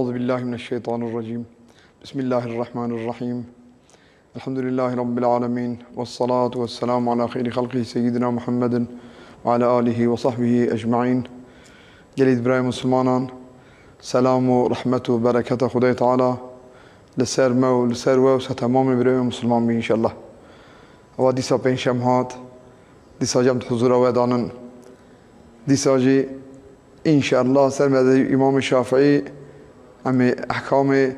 أعوذ بالله من الشيطان الرجيم بسم الله الرحمن الرحيم الحمد لله رب العالمين والصلاة والسلام على خير خلقه سيدنا محمد وعلى آله وصحبه أجمعين. جليد براي مسلمانان، سلام و رحمت و برکت خدای تعالی لسر ما و لسر و تمام برای مسلمان بی انشالله. و دیسا پنجشنبه هات دیسا جمع حضور و دانن دیسا جی انشالله سر مدد امام شافعی امی احکام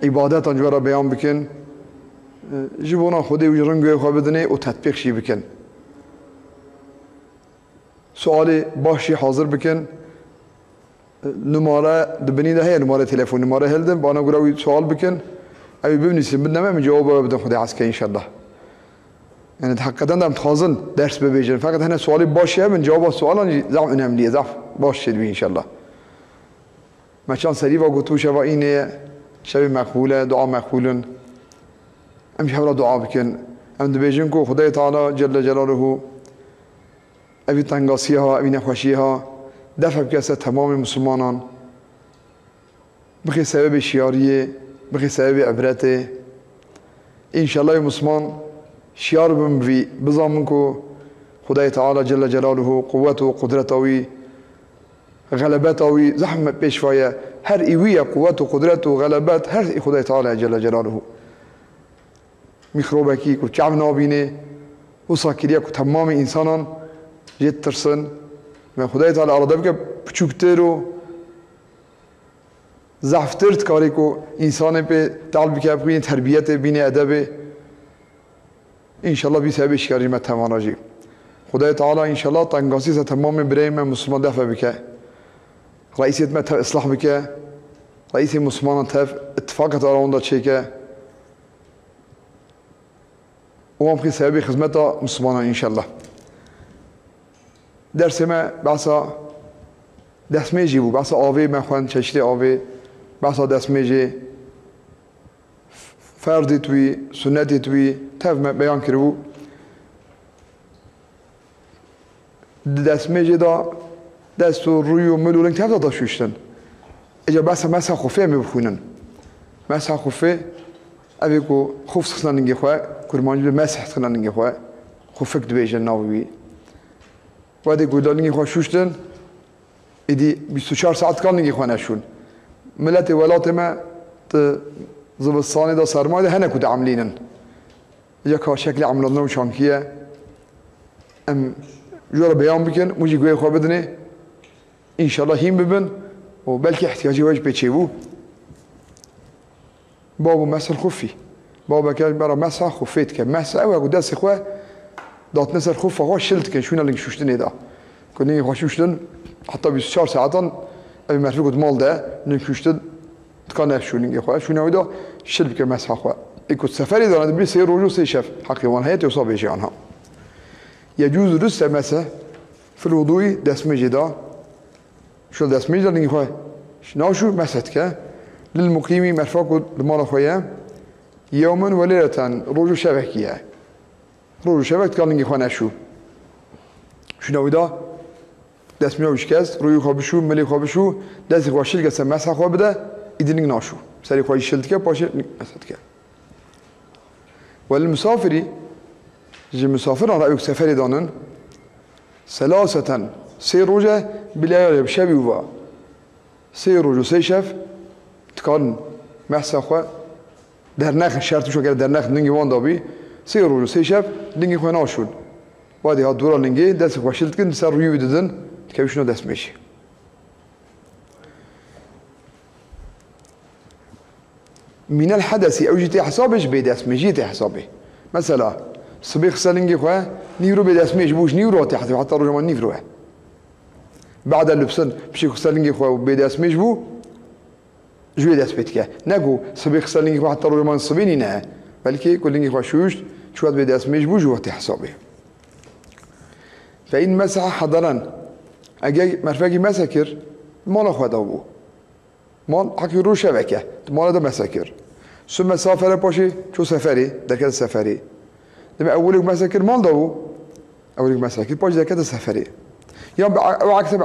عبادت آنجا را بیان بکن، جبونا خودی و رنگوی خواه بدنه و تطبیق شی بکن. سوالی باشی حاضر بکن، نماره دبنی ده هی نماره تلفن نماره هلدم بانا گروی سوال بکن اوی ببینیسیم بدنم من جواب بدن خودی عسکر انشالله. یعنی حقیقتا دارم تازن درس ببیجن، فقط هنه سوالی باشی من جواب سوالان زعم انهملیه زعف باش شد بی انشالله. مچان سری و گوتو شوا اینه شب مقبوله دعا مقبولن. امش حالا دعا بکن. ام دبیجن کو خدای تعالی جل جلاله اوی تنگاسی ها اوی نخوشی ها دفع بکسه تمام مسلمانان. بخی سبب شیاریه، بخی سبب عبرته. انشالله مسلمان شیار بمبی بزامن کو خدای تعالی جل جلاله قوت و قدرت اوی غلبت اوی زحمت پیشوایه هر ایویه قوت و قدرت و غلبت هر خدای تعالی جل جلاله میخروبه کی کو چعب نابینه و ساکریه کو تمام انسانان جد ترسن و خدای تعالی اراده بکه پچوکتر و ضعفتر کاری کو انسان به تعال بکه بین تربیت بین ادب انشالله بی سبب شکاری ما تماناجی خدای تعالی انشالله تنگاسی س تمام برای من مسلمان دفع بکه رئیسیت ما اصلاح بکه رئیس مسلمان تف اتفاقات آروندا چیکه و هم خی سبب خدمت مسلمان انشالله. درس ما بحثا دستمیجی بود، بحثا آوی من خوان چشتی آوی بحثا دستمیجی فردی توی سنتی توی تف ما بیان کرد. دستمیجی دا دست و روی و ملولنگ تف دا شوشتن. اجا بحثا مسح خوفه می بخونن. مسح خوفه اوی کو خوف سخنانگی خواه کرمانی به مسح سخنانگی خواه خوفک دویجن ناوی. وادی گودالنگی خواه شوشتن ایدی 24 ساعت کالنگی خواه نشون. ملت ولات ما زبستانی دا سرمایه هنه کود عملینن. اجا که شکل عملانه و شانکیه ام جورا بیان بکن موجی گوی خواه بدنه انشالله هیم ببن و بلکه احتیاجی وجه بچه بو بابو مسح خفی بابا که برای مسح خفیت که مسح و دست خواه دات نسر خف خواه شلت که شونه لنگ شوشتنه دا کنی خواه شوشتن حتی 24 ساعتان اوی مرفی کد مال ده لنگ شوشتن تکان افشونینگی خواه شونه اوی دا شل بکر مسح خواه ای کد سفری دارند بلی 3 روز و 3 شب حقیقان هیت یوصا بیشی آنها يجوز رس مسح في الوضوء دسمجي دا شو دسمجي دا لنگی خواه ناشو مسحت که للمقيم مرفاق المال خواه يوما وليلة روجو شبكية روجو شبك قال لنگی خواه نشو شنو دا دست میاوش کس روی خواه بشو ملی خواه بشو دست خواه شل کس مسح خواه بده ایدنگ ناشو سری خواه شلت که پاشه مسحت که والمسافری جي مسافران رأيك سفري دانن ثلاثة 3 روجه بليالي بشبي وفا 3 روج و 3 شب تكون مسح خواه در نخ شرط شو کرد در نخ لنگی وان دابی 3 روز و 3 شب لنگی خواه ناشون وادی ها دورا لنگی دست خواه شلت کن سر روی بددن که بشنو دست میشی من الحدث او جيتي حسابش بي دست مجيتي حسابي مثلا صبيخ سلنگي خواه نيرو بي دست ميش بوش نيرو تحت حتى رجمان نيروه بعد اللبسن بشيخ سلنگي خواه بي دست ميش بو جوی دست بید که نگو صبیخ سالنگی خواه حتی روی من صبینی نه بلکه کلنگی خواه شوشت شوید به دست میش بو جوات حسابه و این مسح حضرن اگه مرفقی مسح کر مال خواه دا بو مال حقی رو شبکه مال دا مسح کر ثم سافره پاشی چو سفری درکت سفری دمی اولیک مسح کر مال دا بو اولیک مسح کر پاشی درکت سفری یا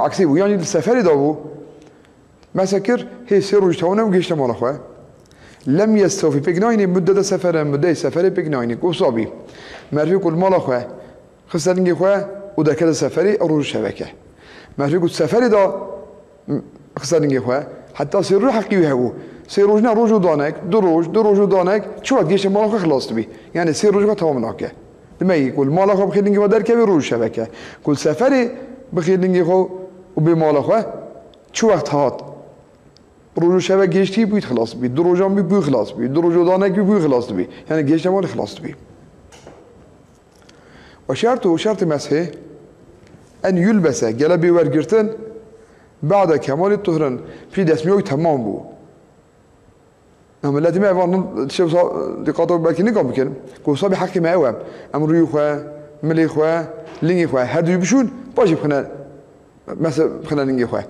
عکسی بو یعنی سفری دا بو مسكر هي سير وجتونه وجيش مال أخوه لم يستوفي بيجنايني مدة سفر بيجنايني قصابي مرفي كل مال أخوه خسرني أخوه وده كذا سفري أروج شبكة مرفي كل سفري ده خسرني أخوه حتى سير حقي هو سير روجنا روج دانك دروج دانك شو جيش مال أخوه خلاص تبي يعني سير روجنا تمام ناكه لما يقول مال أخوه بخيرني بدر كبي روج شبكة كل سفري بخيرني أخوه وبمال أخوه شو وقت هات روج شبكة جيشتي بيت خلاص بي دروجان بي خلاص بي دروج دانك بي خلاص بي يعني جيش مال خلاص بي وشرط مسحه أن يلبس جلبي ورقرتن بعد كمال الطهران في دسميوي تمام بو أما الذي ما يفعل شيء دقاطه بكيني قام بكين كوصا بحق ما يوام أمر يخوا ملي خوا ليني خوا هادو يبشون باجي بخنا مثلا بخنا ليني خوا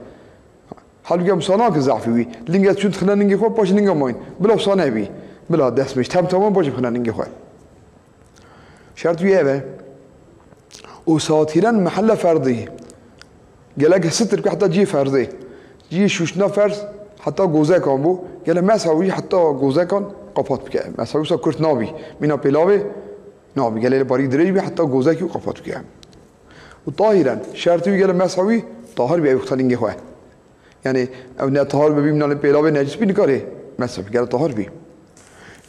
حال بيجي مصانع كزعفي ليني تشون خنا ليني خوا باجي ليني ماين بلا صانع بي بلا دسمش تمام باجي بخنا ليني خوا شرط وياه وساتيرا محل فردي قالك ستر حتى جي فردي جي شوشنا فرز حتى جوزه كان بو قال ما سوي حتى جوزه كان قفات بك ما سوي كرت نابي منا بيلاوي نابي قال لي بريد دريبي حتى جوزه كي قفات بك وطاهرا شرطي قال ما سوي طاهر بي بختارين خو يعني او نه طاهر بي منا بيلاوي نجس بي نكاره ما سوي قال طاهر بي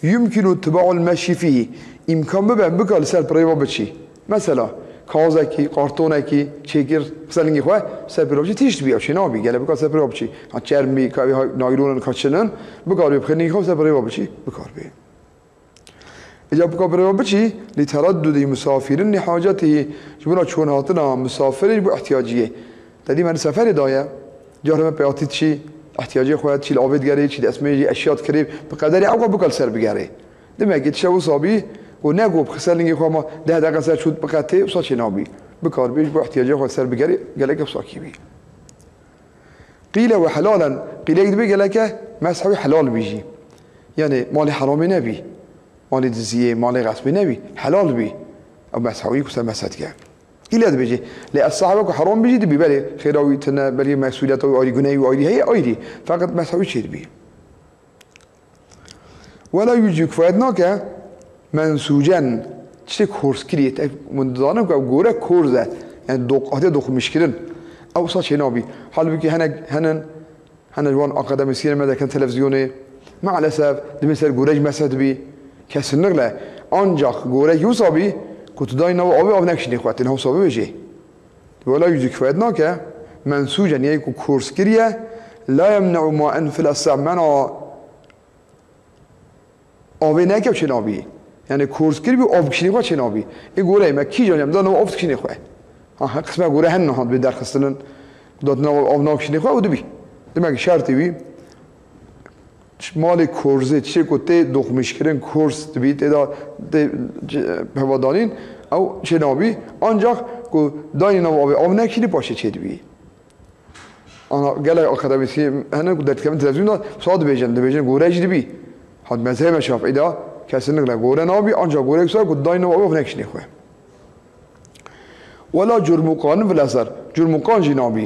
يمكن اتباع المشي فيه امكان بقى لسال بريوا بشي مثلا کازکی کارتونکی چیکر مثلا اینگه خواه سپرابچی تیشت بیاب چی نابی گله بکار سپرابچی ها چرمی کاوی ها نایلون کاشنن بکار بیاب خیلی خواه سپرابچی بکار بی اجاب بکار برابچی لتردد مسافرین حاجته جبنا چون هاتنا مسافری با احتیاجیه تدی من سفری دایا جارم پیاتی چی احتیاجی خواهد چی لعابد گری چی اسمی اشیات کریب بقدری عقب بکار سر بگری دمیگه شو صابی و نگو بخسرنگی خو ما 10 دقیقه سر شد بقته و ساچ نابی بکار بیش با احتیاجی خو سر بگری گلک بساکی بی قیل و حلالا قیل یک بی گلک مسحوی حلال بیجی یعنی مال حرامی نبی مال دزیه مال غصبی نبی حلال بی او مسحوی کسر مسحت کرد قیل اد بیجی لی الصحابه کو حرام بیجی دی بله خیراوی تنه بلی مسئولیت و آیری گناهی و آیری هی آیری فقط مسحوی چید بی ولا یوجی کفایتنا که منسوجن چه کورس کریت من دانم که گوره کورزه یعنی دوخ مشکلن او صاحب نابی حال بکی هن جوان اکادمیسین مدرکن تلویزیونه معلسف دمیسر گورج مسد بی کسی نقله آنجاق گورج یوسابی کت دای نو آبی آب نکشنی خواهد این حسابی بشه ولا یوجد کفایتنا که منسوجن یعنی که کورس کریه لا يمنع ما انفل السمنا آبی نکب چه نابی یعنی کورس کری بی آب کشنی خواه چه نابی این گوره ما کی جانیم دانم آب کشنی خواه ها قسمه گوره هن نهاد به درخستن دادن آب ناب کشنی خواه و دو بی demek şartı bir mali kurze çiçek ote dokmuşkirin kurs tabi da havadanın او çenabi ancak ku dayın abi avne kili paşa çedbi ana gele akademisi hani ku dertkemin televizyonda saat bejen gorejdi bi had mezhebe şafida kesinlikle goren abi ancak goreksa ku dayın abi avne kili xoy ولا جرمقان بالأثر جرمقان جنابي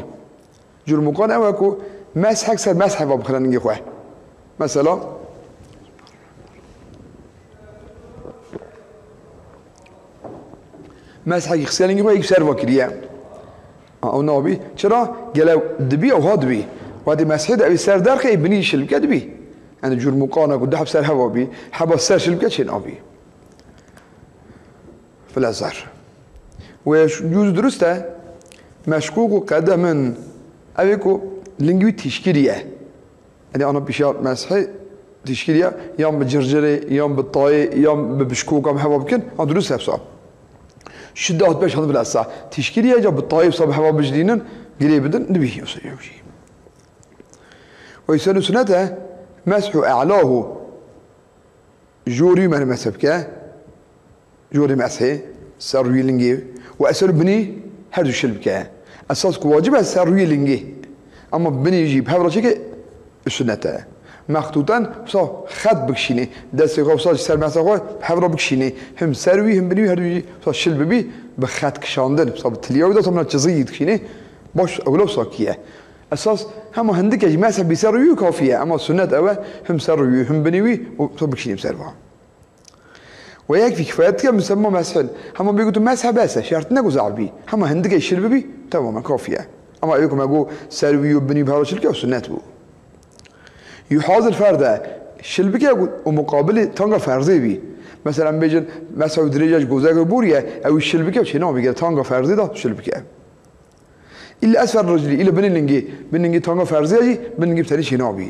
جرمقان أوكو مسح أكثر مسح بابخلنا نجي خواه مثلا مسح يخسر نجي خواه يكسر وكريه أو نابي شرا جلو دبي أو هادبي وهذه مسح ده بيسر درخ يبني شلبكة دبي أنا جرمقان أقول ده بسر هوا بي حب السر شلبكة شين أبي في الأثر ويجوز درسته مشكوك قدما أبيكو لنجوي تشكيلية يعني أنا بشار مسحي تشكيلية يوم بجرجري يوم بالطاي يوم ببشكوك يوم حباب كن أنا درسها بصعب شدات باش هذا بالأساس تشكيلية جاب بالطاي بصعب حباب جدينا قريب بدن نبيه يوصل يوشي ويسأل سنته مسح أعلاه جوري من مسبكه جوري مسحي سروي لنجي وأسأل بني هردو شلبكه أساس واجبه سروي لنجي أما بني يجيب هذا الشيء السنة مخطوطا صار خد بكشيني دست يقف صار سر مسافة هذا بكشيني هم سروي هم بني هردو يجي صار شلب بي بخد كشاندن صار بالتليا وده صار من الجزيد كشيني باش أولو صار كيه اساس هم هندك اجي مسح بسروي كافيه اما سنه اوه هم سروي هم بنيوي وطبكشين بسروها ويكفي كفايتك مسمى مسح هم بيقولوا مسح بس شرط نقول زعبي هم هندك يشرب بي تمام كافيه اما يقولكم اقول سروي وبني بهذا الشركه وسنته يحاضر فرده شلبكه ومقابل تانغا فرضي بي مثلا بيجن مسح درجه جوزاق بوريه او الشلبكه شنو بيجي تانغا فرضي ده شلبكه إلا أسفل رجلي إلا بننجي تانغا فرزي بننجي بتاني شنابي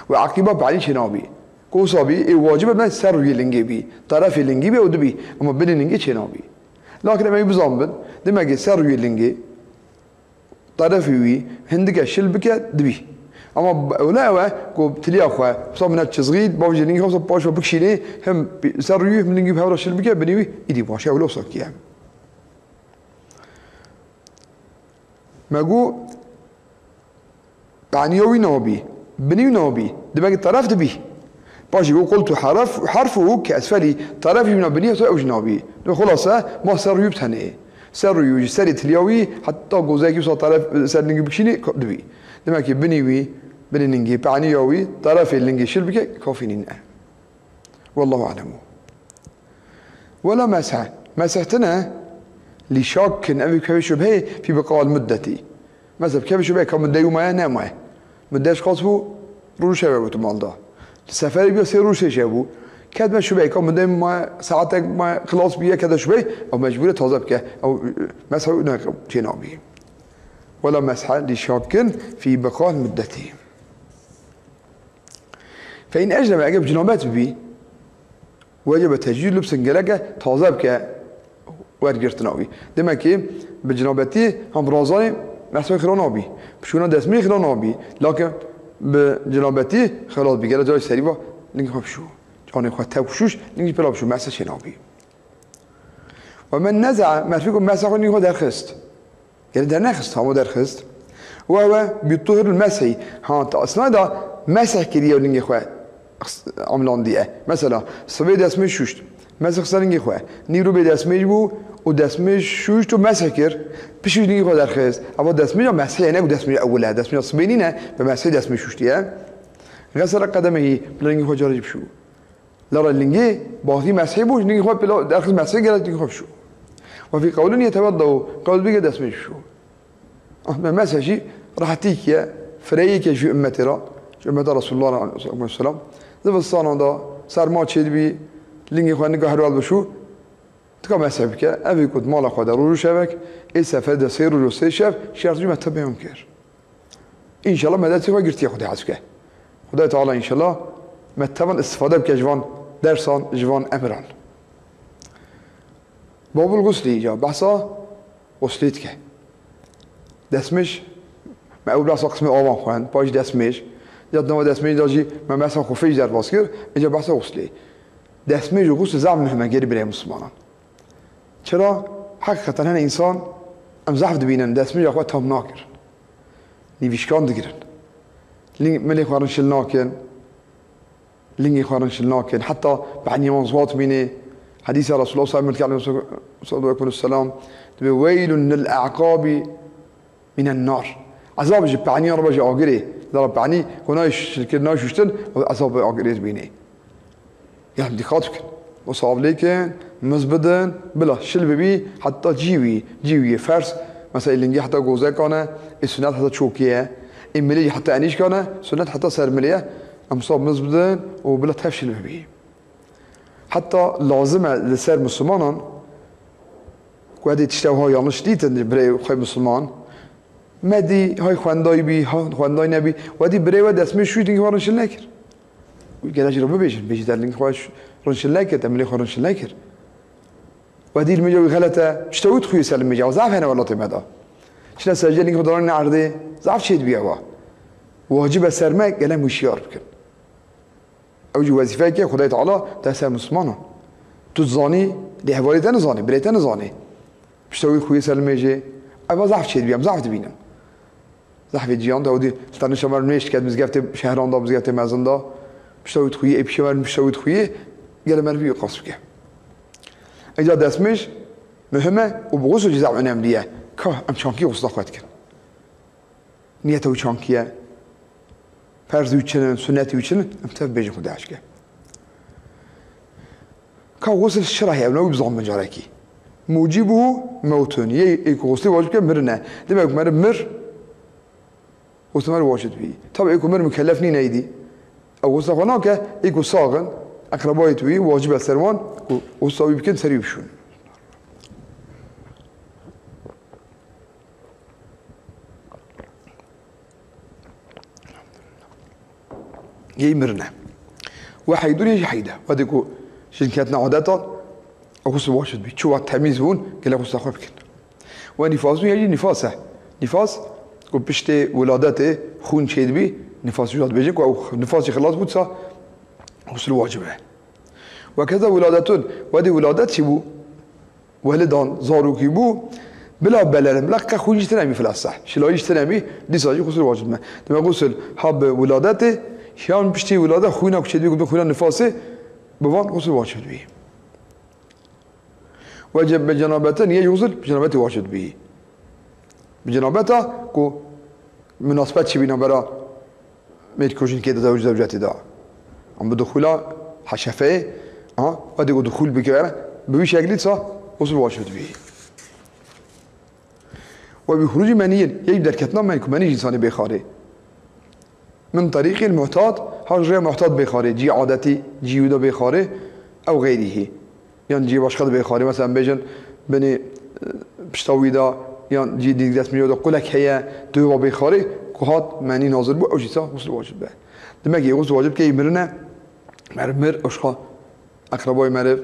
وعقيبة بعدين شنابي كوسابي واجب ما سروي لنجي بي طرف لنجي بي ودبي أما بننجي شنابي لكن لما يبزامبن دماغي سروي لنجي طرفي وي هندك شلبك دبي أما ولا كو بتلي أخوة بصاب من التصغير باوجي لنجي خمسة باش وبكشيني هم سروي بننجي بهذا الشلبك بنيوي يدي باشا ولا صكيا ماجو بعنيوي نوبي بنيو نوبي دماغ الطرف دبي باش يقول قلت حرفه كأسفلي طرف من بنيه أو جنابي خلاصة ما سر يبتهني سر يوجي سر تليوي حتى جوزاك يوصل طرف سر نجيب بكشيني دبي دماغ بنيوي بنينجي بعنيوي طرف اللي شلبك كافينين والله أعلم ولا مسحتنا لشاك أبي كيف شبهه في بقاء المدة مثلا كيف شبهه كم مدة يوم ما نام مدهش قصبو روش شبهه بتمال ده السفر بيصير روش شبهه كاد ما شبهه كم مدة ما ساعتك ما خلاص بيه كذا شبهه أو مجبور تهذا بك أو مسح ناقم جنابي ولا مسح لشاك في بقاء المدة فإن أجنب أجب جنابات بي وجب تجديد لبس جلجة تهذا بك ورجرتناوي دمكي بجنابتي هم رازاني مسوي خلانابي بشونا دسمي خلانابي لكن بجنابتي خلاص بيجي جاي سريبا نيجي خبشو جاني خو تبشوش نيجي بلا بشو مسح شنابي ومن نزع ما فيكم مسح نيجي خو درخست يعني ده نخست هم درخست وهو بيطهر المسحي ها اصلا ده مسح كده نيجي خو عملان دي مثلا صبي دسمي شوشت مسح سرنگی خواه نیرو به دستمیج بو و دستمیج شوش تو مسح کرد پیشش نگی خواه درخست اما دستمیج هم مسحی نه و دستمیج اوله دستمیج صبینی نه به مسحی دستمیج شوشتیه غسل قدمه بلنگی خواه جارج بشو لرا لنگی باقی مسحی بوش نگی خواه بلا درخست مسحی گرد نگی خواه بشو و فی قولن يتوضا قول بيجي دستمیج شو اما مسحی راحتی که فریی که جو امتی را جو امتی رسول الله علیه و سلم زبستان دا سرما چید بی لینگی خواه نگاه روال بشو تکا مسح بکه اوی کد مال خواه در رو شبک ای سفر در سه رو سه شب شرط جو مطب بیان کر انشالله مدتی خواه گرتی خودی حس که خدای تعالی انشالله مطبان استفاده بکه جوان درسان جوان امران باب الغسلی جا بحثا غسلیت که دسمش ما اول بحثا قسم آوان خواه پاش دسمش یاد نوا دسمش داجی ما مثلا خوفیش در باز کر اینجا بحثا غسلی دستمیج و غسل زعم مهمه گری برای مسلمانان چرا حقیقتا هن انسان ام ضعف دبینن دستمیج اخوات تام ناکر نیویشکان دگیرن ملی خوارن شل ناکن لینگی خوارن شل ناکن حتی بعنی منظوات بینه حديث رسول الله صلى الله عليه وسلم ويل للأعقاب من النار عذاب جبعني ربع جاقري ضرب بعني كناش كناش يشتن عذاب عاقري بيني يعني دي خاطك وصاب لكن مزبدن بلا شل بي حتى جيوي فرس مثلا اللي نجي حتى جوزة كنا السنات حتى تشوكيه إملي حتى أنيش كنا سنات حتى سرمليه أمصاب مزبدن وبلا تفشل بي حتى لازمه لسر مسلمانان وهذه تشتوها يانش ديتن بري خي مسلمان مدي هاي خوانداي بي خوانداي نبي وهذه بري ود اسمه شو دين خارج لكر وقال اجرب بيجي در لين خواش رنش لكر تملي خارج لكر وهذه المجاوي غلطه تشتوت خوي سلم مجاوز ضعف هنا والله تمدا شنو سجل لين خدران عرضه ضعف شيء بيوا واجب سرمه قال مشيار بكن اوجي وظيفه که خدای تعالی دست مسلمانان تو زانی لهوالی تن زانی بریتن زانی بشتوی خوی سلمیجه اما ضعف چید بیام ضعف بینم ضعف جیان داودی ستان شمار نوشت کرد مزگفت شهران دا مزگفت مزن دا بشتوی خوی ای پیشور بشتوی خوی گل مربی قصب که اینجا دستمش مهمه و بغوص جزء عنام لیه که ام چانکی غصه خواهد کرد نيته وشانكية فرض وشن سنة وشن امتى بيجي خد عشكة كغسل الشرعي أو نوع بزعم مجاركي موجبه موتون يكغسل واجب كمرنا لما يكمر مر غسل واجد بيه طبعا يكمر مكلفني نيدي أو غسل هناك يكو صاغن أقربائي توي واجب السروان وصاوي بكن سريب شون يمرنا واحد يدور يجي حيده وديكو شركاتنا عاداتها غسل واجد بيه شو التمييز هون قال غسل أخوه بكن ونفاس يجي نفاسه نفاس كو بشتي ولادته خون شيد بي نفاس جاد بيجيك أو نفاس خلاص بوتسا غسل واجبه وكذا ولادتون ودي ولادت شبو ولدان زاروكي بو بلا بلالم لك خون يجتنامي في الأصح شلا يجتنامي دي ساجي غسل واجب ما لما غسل حب ولادته شان بشتي ولاده خونا كشدي يقول خونا نفاسه بوان غسل واجب بي وجب بجنابتين يجي غسل بجنابته واجب بي بجنابته كو مناسبات شبينا برا ميتكوشين كده زوج زوجاتي دا عم بدخولا حشفه ودي دخول بكره بوي شكلي صح غسل واجب بي وبخروج مني يجب دركتنا ما يكون مني انسان بخاري من طريق المعتاد هاجر معتاد بخاري جي عادتي جي ودا بخاري او غيره يعني جي باشخد بخاري مثلا بيجن بني بشتاويدا يعني جي دينجداس ميودا قولك هي دو بخاري كهات معنی نازل بود اوجیسا غسل واجب به دماغی غسل واجب که مرنه مر اشخا اقربای مرف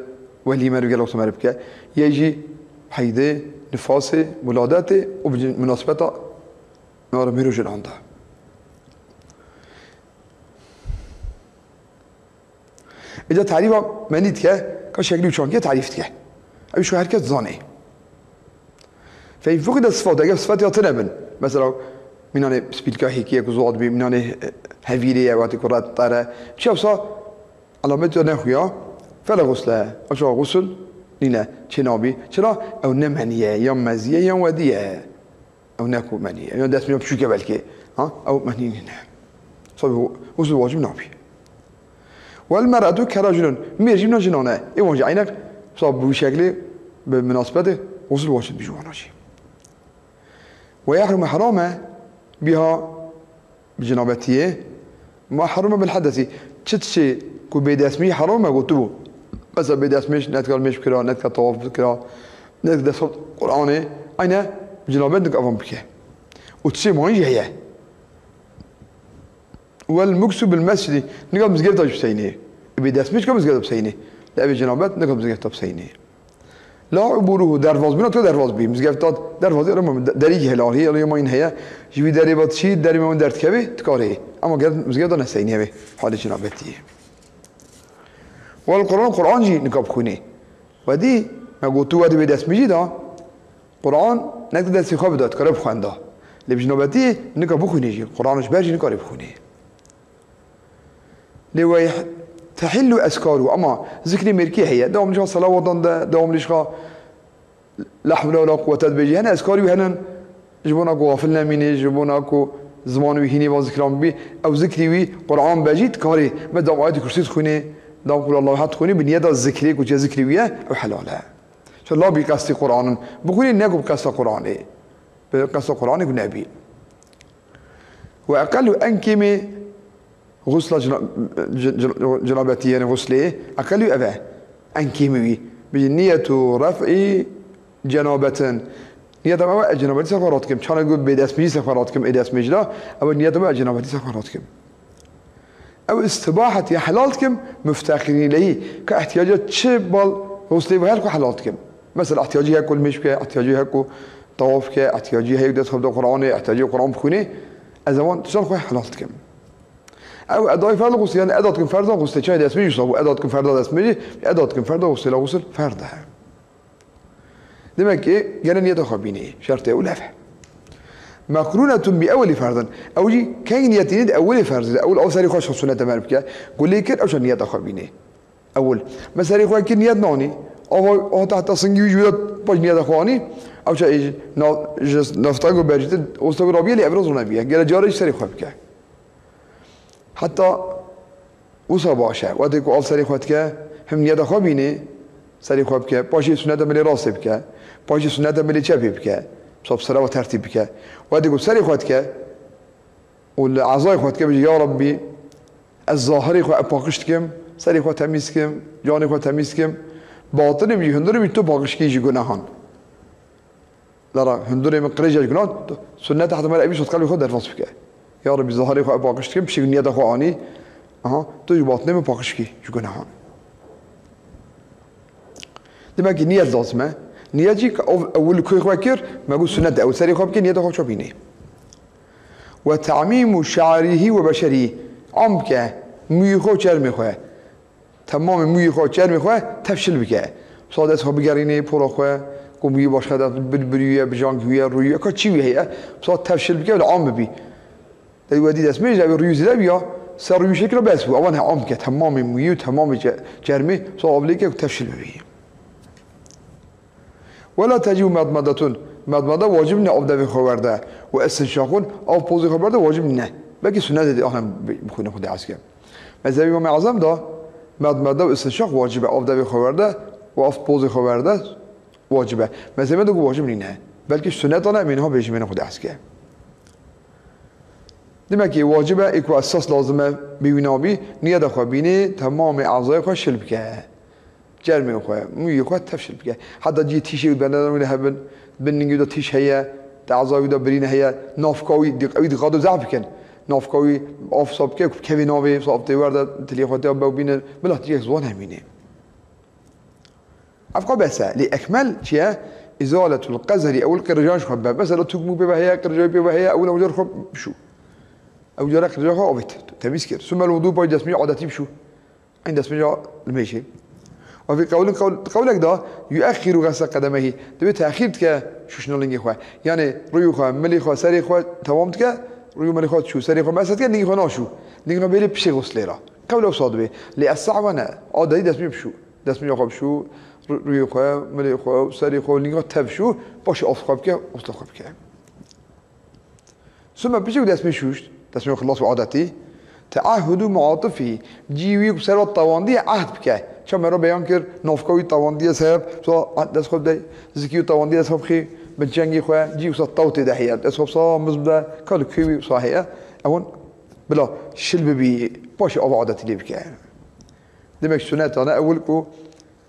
ولی مرف گل غسل مرف که یجی حیده نفاس ولادت و مناسبت نار میرو جلانده اجا تعریف منید که شکلی چانکی تعریف که اوی شو هرکس زانه فإن فقد الصفات اگر صفات یاد نبن مثلا منان سبیلکا هیکیه که زود بی منان هویریه وقتی کرد تره چه اوسا علامت نخویا فلا غسله اشا غسل نیله چه نابی چرا او نمنیه یا مزیه یا ودیه او نکو منیه یا دست میام شوکه بلکه ها او منی نه صاحب غسل واجب نابی والمرأة كرجل ميرجينا جنانه ايوان عينك صاحب بشكل بمناسبة غسل واجب بجواناشي ويحرم حرامه بها بجنابتيه ما حرم بالحدث تشتشي كو بيد اسمي حرام قلتو بس بيد اسميش نتكلم مش بكرا نتكلم طواف بكرا نتكلم صوت قرآني أين بجنابتك أفهم بكيه وتشي ما هي هي والمكسو بالمسجد نقول مسجد تاج بسينه بيد اسميش كم مسجد بسينه لا بجنابت نقول مسجد بسينه لا عبوره درواز بنا تو درواز بی مزگفتات دروازه رو دری هلالی یا ما این هیا جوی دری باد چی دری من درد کبی تکاره اما گرد مزگفت نسینیه به حال جنابتیه والقرآن قرآن جی نکاب خونه و دی مگوتو ودی به دست میجی دا قرآن نکت دستی خواب داد کاره بخونده لی جنابتی نکاب بخونه جی قرآنش برجی نکاره بخونه لی تحل أسكاره أما ذكر مركي هي دوم ليش صلاة وطن دوم ليش لا حول ولا قوة إلا بالله هنا أسكاري وهنا جبونا غافلنا مني جبونا كو زمان وهني وذكران بي أو ذكري وي قرآن بجيت كاري ما دوم آيات كرسي تخوني دوم كل الله حد تخوني بنيادة الذكري كو جا ذكري وياه أو حلالها شو الله بيكاستي قرآن بقولي ناكو بكاستا قرآن بكاستا قرآن بنبي وأقل أنكمي غسل جنابتي يعني غسله أقل أبا أنكيمي بنية رفع جنابة نية ما جنابتي سفرات كم كان يقول بدأس ميجي سفرات كم إدأس مجلا أو نية ما جنابتي سفرات كم أو استباحة حلالت كم مفتقرين له كاحتياجات شبال غسله وهالك حلالت كم مثلا احتياجي هكول مشبكة احتياجي هكو طواف كه احتياجي هيك دخل القرآن احتياجي القرآن بخونه أزمان تشال خوي حلالت كم او ادای فرض غسل یعنی ادات کن فرض غسل چه دست میشه و ادات کن فرض دست میشه ادات کن فرض غسل فرضه demek ki gene niyet خابيني شرط اول افه مقرونه باول فرض او جي كاين نيتين اول فرض اول او سري خوش سنه تمام بك قول لي كده او نيت خابيني اول مثلا يخوي كي نيت نوني آوا تحت سنگی وجودت باش نیاد خوانی او چه نفتاگو برجت اوستاگو رابیه لی ابراز رو نبیه گره جارش سری خواب که حتی اوسا باشه وقتی که آف سری خواد که هم نیاد خوابینه سری خواب که پاشی سنت ملی راست بکه پاشی سنت ملی چپ بکه صاحب سرا و ترتیب بکه وقتی که سری خواد که والعزای خواد که بجی یا ربی الظاهری خواه پاکشت کم سری خواه تمیز کم جانی خواه تمیز کم باطنی بجی هندوری بجی تو پاکش کیجی گناهان لرا هندوری من قریجه گناه سنت حتی مال ابی شد قلبی خود در فاس بکه یا ربی ظاهری خواه پاکشت کم بشی نیت خواه آنی تو جو باطنی من پاکش کی جو گناهان demek ki niyet lazım. Niyetçi أول كوي خواكر ما يقول سنة أو سري خواب كي نيته خواب شابيني وتعميم شعره وبشره عمك ميخو شرمي خواه تمام ميخو شرمي خواه تفشل بك صادت خواب بقريني بورا خواه قومي باش خدات بالبريوية بجانكوية روية كتشيوية هي صاد تفشل بك ولا عم بي الودي داس ميجا بالريوزي ده بيا سر ريو شكله بس هو أولها عمك تمام ميو تمام شرمي صاد لك تفشل بي ولا تجيب مضمضة واجب نه آب دوی خورده و استنشاقون آب پوزی خورده واجب نه بلکه سنت دی آن بخونه خود عسکر مذهب امام اعظم دا مضمضة و استنشاق واجبه آب دوی خورده و آب پوزی خورده واجبه مذهب دو واجب نه بلکه سنت آن منها بهجمن خود عسکر demek ki vacibe ilk ve esas lazıme bivinabi niyede خوابینه تمام اعضای خود شلب که جرمي خواه مي خواه تفشل بك حتى جي تيشي بنادم ولا هبن بنيجي ده تيش هي تعزاوي ده برين هي نافكاوي دقيق قادو زعف كن نافكاوي آف صاب كه كوي ناوي صاب تيوار ده تليخوته بوبين بلا تيجي زوان همينه أفقا بس لأكمل شيء إزالة القذر أو القرجان شو خبّا بس لو تقوم بها قرجان بها هي أول أوجار خب شو أوجار قرجان خب أبيت تميز كير ثم الوضوء باي جسمي عادتي بشو عند جسمي المشي وفي قولك ده يؤخر غسل قدمه تبي تأخير تك شو شنو لينجي خواه يعني ريو خواه ملي خواه سري خواه تمام تك ريو ملي خواه شو سري خواه ما سات كده نيجي خواه ناشو نيجي خواه بيلي بشي غسل ليرا قوله صادبه لأسع وانا عادي دسمي بشو دسمي يخاب شو ريو خواه ملي خواه سري خواه نيجي خواه تب شو باش أوف خواه بك وصل خواه بك ثم بيجي دسمي شوش دسمي خلاص وعادتي تعهد معاطفي جيوي بسر الطواندي عهد بك چون مرا بیان کرد نافکاوی تواندی صاحب سو دست خود دی زکیو تواندی صاحب خی بجنگی خواه جیو سا توتی دهیه دست خود سا مزبده کل کیوی صاحیه اون بلا شلب بی باش آب عادتی لی بکه demek سنت انا اول کو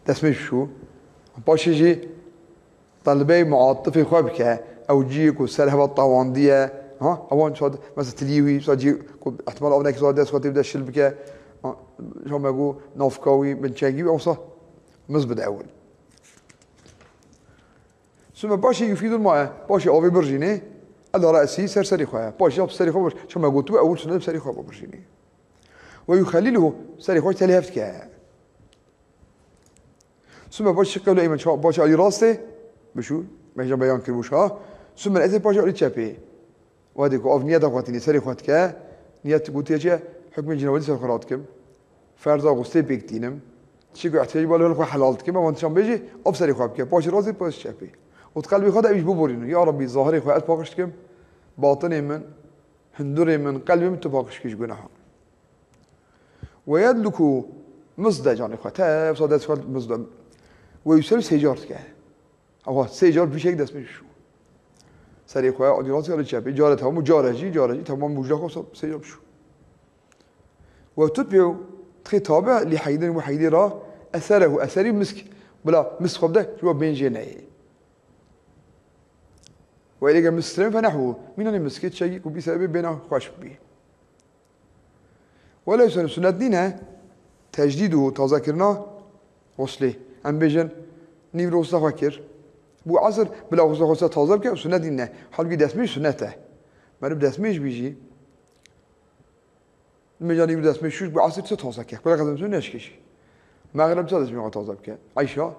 دسمش شو باش جی طلبه معاطفی خواه بکه او جی کو سرهب التواندیه ها اون شاد مثلا تلیوی سا جی احتمال آب نکی سا دست خود تبدا شلب بکه شو ما يقول نافكاوي بنشاقي أوصى مزبد أول ثم باشي يفيد الماء باشي أوفي برجيني على رأسي سري خواه باشي أب سري خواه شو ما يقول تو أول سنة سري خواه برجيني ويخلله سري خواه تلي هفتك ثم باشي قبل أيمن شو باشي على راسه بشو ما يجي بيان كربوش ها ثم الأثر باشي على تشابي وهذيك أوف نية قوتني سري خواتك نية قلت يا حكم الجنوبي سر خراتكم فرض آغوسته بگتینم چی که احتیاجی بالا خو حلالت که من شام بيجي ابصري خواب که باش رازي باش شافي وتقلبي خدا ايش ببورينو يا ربي ظاهري خو باقش كم باطني من هندوري من قلبي من تباقش كيش جناح ويدلكو مصدى جاني خو تا صادت خو مصدى ويسوي سيجارت که او سيجار بيش یک دست شو سري خو اوديناس على شافي جارت هم جارجي تمام موجه خو سيجار شو وتتبع خطابه لحيدين وحيدي را أثره أثري مسك بلا مسك خبده جوا بين جناي وإذا جاء مسلم فنحوه من أن مسكت شيء وبسبب بينه خوش به ولا يسون سنة دينه تجديده تذكرنا وصله أم بيجن نيفر وصله فكر بو عصر بلا وصله تذكر كه سنة دينه حال بيد اسمه سنته ما نبدأ اسمه بيجي مجانی بود اسمش شوش با عصر چه تازه که برای قدم سنتش کشی مغرب چه اسمی تازه بکه عیشا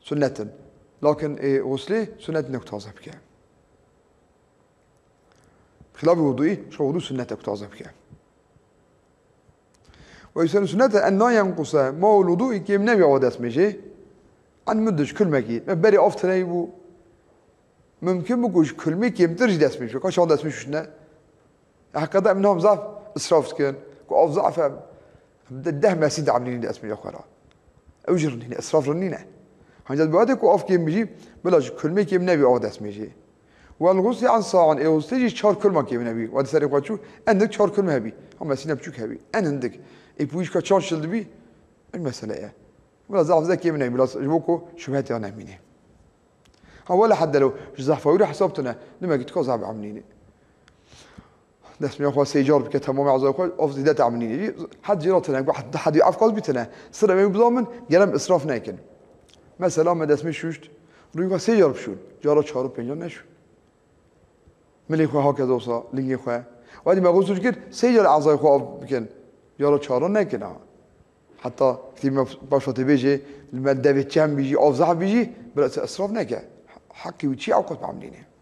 سنتن لكن غسله سنت نک تازه بکه خلاف وضوئی شو وضو سنت نک تازه بکه و یسن سنت ان لا ينقص ما الوضوء که نمی عادت میشه عن مدش كل مكي ما بري أفتني بو ممكن بقولش كل مكي يمترج دست مش كاش هذا دست مش نه هكذا منهم ضعف إسراف كان كأف ضعف ده ما سيد عاملين دست مش أخرى أوجرني هنا إسراف رنينا هنجد بعدك وأف كيم بيجي بلاش كل مكي من نبي أو دست ميجي والغسل عن صاعن إيه وستيجي شهر كل مكي من نبي وهذا سريع قاتشو عندك شهر كل ما هبي هم سينا بتشوك هبي أنا عندك يبويش كشان شل بي المسألة إيه ولا ضعف ذاك يمنع بلا جبوكو شبهات أنا مني ولا حد لو جزاح فوري حسابتنا لما قلت كوز عامليني ناس من أخوة سيجار بك تمام عزوا أخوة أفضل ذات عامليني حد جراتنا حد يعرف قلبي تنا صار ما يبضامن قلم إسراف ناكن مثلا ما داس مشوشت روي سيجار بشون جارات شهر بينجان نشو ملي أخوة هكذا وصا ليني أخوة وهذه ما قلتش كده سيجار عزوا أخوة بكن جارات شهر ناكن حتى كثير ما باشوت بيجي لما الدافع كم بيجي أفضح بيجي بلا إسراف ناكن حكي وشي أوقات بعملينه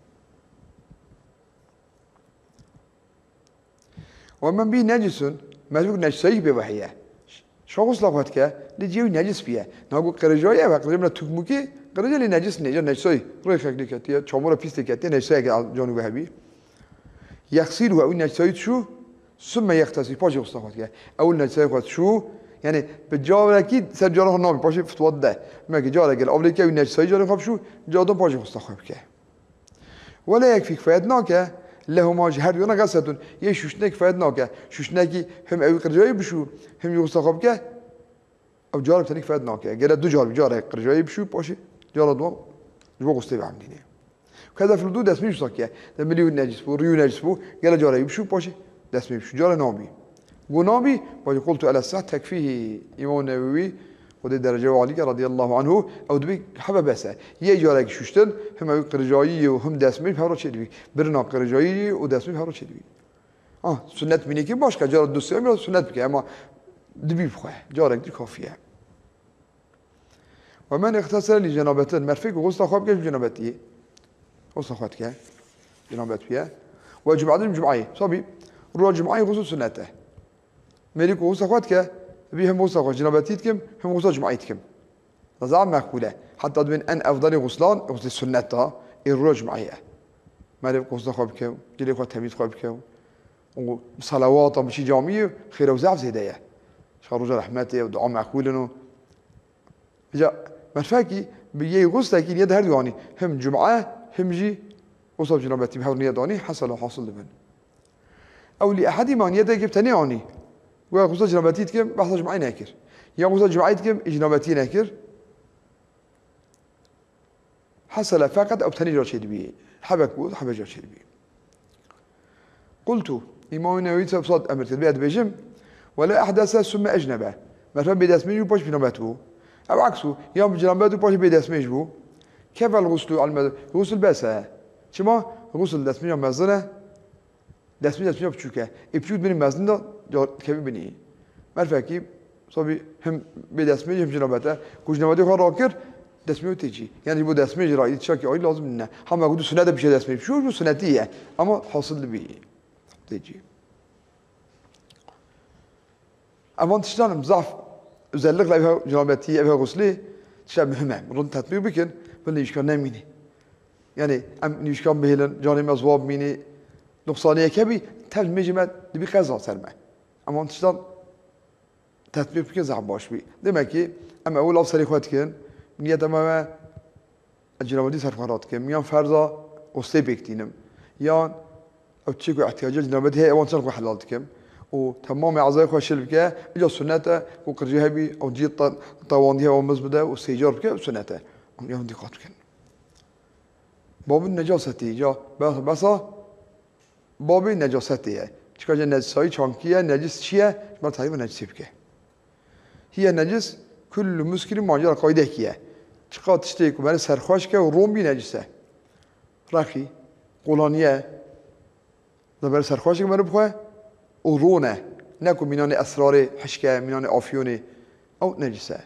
ومن بي نجس ما تقول نجسي بوحية شو غسل وقتك لجيو نجس فيها نقول قرجاية وقرجة من تكموكي قرجة اللي نجس نجا نجسي ريخك ديكتي تشامورا بيست ديكتي نجسي جانو بهبي يغسل أو نجسي شو ثم يغتسل باجي غسل وقتك أول نجسي وقت شو يعني بالجواب أكيد سجاره النامي باجي فتوضع ما كجاره قال أولي كي نجسي جاره خب شو جادم باجي غسل وقتك ولا يكفي كفايتناك له ما جهر يونا قصدون يشوشنك فادناك شوشناكي هم أوي قرجاي بشو هم يوصخبك أو جارب تانيك فادناك قال دو جارب قرجاي بشو باشي جارب دو جو قصتي بعملينه كذا في الحدود اسمي شو ده مليون نجس بو ريو نجس بو قال جارب بشو باشي ده اسمي بشو جارب نامي ونامي باجي قلت على الساعة تكفيه إمام النووي وده درجة عالية رضي الله عنه أو دبي حبة بس هي جارك شوشتن هم أوي قرجاي وهم دسمي بهارو شدبي برنا قرجاي ودسمي بهارو شدبي سنة مني كي باش كجار الدوسي أمي سنة بك أما دبي بخواه جارك دي كافية ومن اغتسل لجنابة مرفق وغسل خواب كيف جنابتي غسل خواتك جنابتي وجمعة الجمعة صبي روح جمعة غسل سنته ملك غسل خواتك بيهم غسل جنابتيتكم هم غسل جمعيتكم نظام مقبولة حتى من أن أفضل غسلان غسل سنتها الروح جمعية ملك غسل خوابك جلي خوات تميز خوابك وصلوات ومشي جامعي خير وزعف زيدايا شهر رحمته ودعاء مقبول جاء مرفاكي بيجي غسل أكيد يد هردواني هم جمعة هم جي غسل جنابتي بحول نياداني حصل وحاصل لمن أو لأحد ما نيادة جبتني عني وغسل جنابتيتكم بحث جمعي ناكر يا غسل جمعيتكم جنابتي ناكر حصل فقط أو تاني جرشي دبي حبك بود حبك جرشي دبي قلت إمام النووي صاد أمر تلبية بجم ولا أحدث ثم أجنبه مثلا بدسمه يباش بنبته أو عكسه يوم بجنبته باش بدسمه يجبو كيف الغسل على الغسل بس شما غسل دسمه مزنه دسمه بتشوكه يبشود من المزنه كيف بني مرفقي صبي هم بدسمه هم جنبته كوج نبته خا راكر دسمه تيجي يعني بو دسمه جرايد شاكي اي لازم منه هم اقول سنه بشه دسمه شو سنتيه اما حاصل بي تيجي اما تشتغل مزعف زلق لها جنابتي ابها غسلي تشاب مهمه رد تطبيق بكن بل يشكر نميني يعني ام يشكر بهلن جاني مزواب ميني نقصانيه كبي تل مجمد دبي قزا سلمه اما تشتغل تطبيق بكن زعب باش بي دمكي اما اول افسر اخواتكن نيت اما الجنابتي سرفرات كم يان فرضا غسلي بكتينم يان او تشيكو احتياج الجنابتي هي وان سرق حلالتكم وتمام أعضاء خوش بك إجا سنته وقرجها بي أو جيت طوانديها ومزبدة وسيجار بك وسنته يوم دقات بك باب النجاسة جا بس باب النجاسة چکار جا نجسای چانکیه نجس چیه ما تعریف نجسی بك هي نجس كل مسكر ماجرا قاعدة كيه چقدر تشتيك وبرای سرخوش که و روم بی نجسه رخی قولانیه برای سرخوش که برای بخواه ورونه نكو منان أسرار حشكة منان أفيوني أو نجسة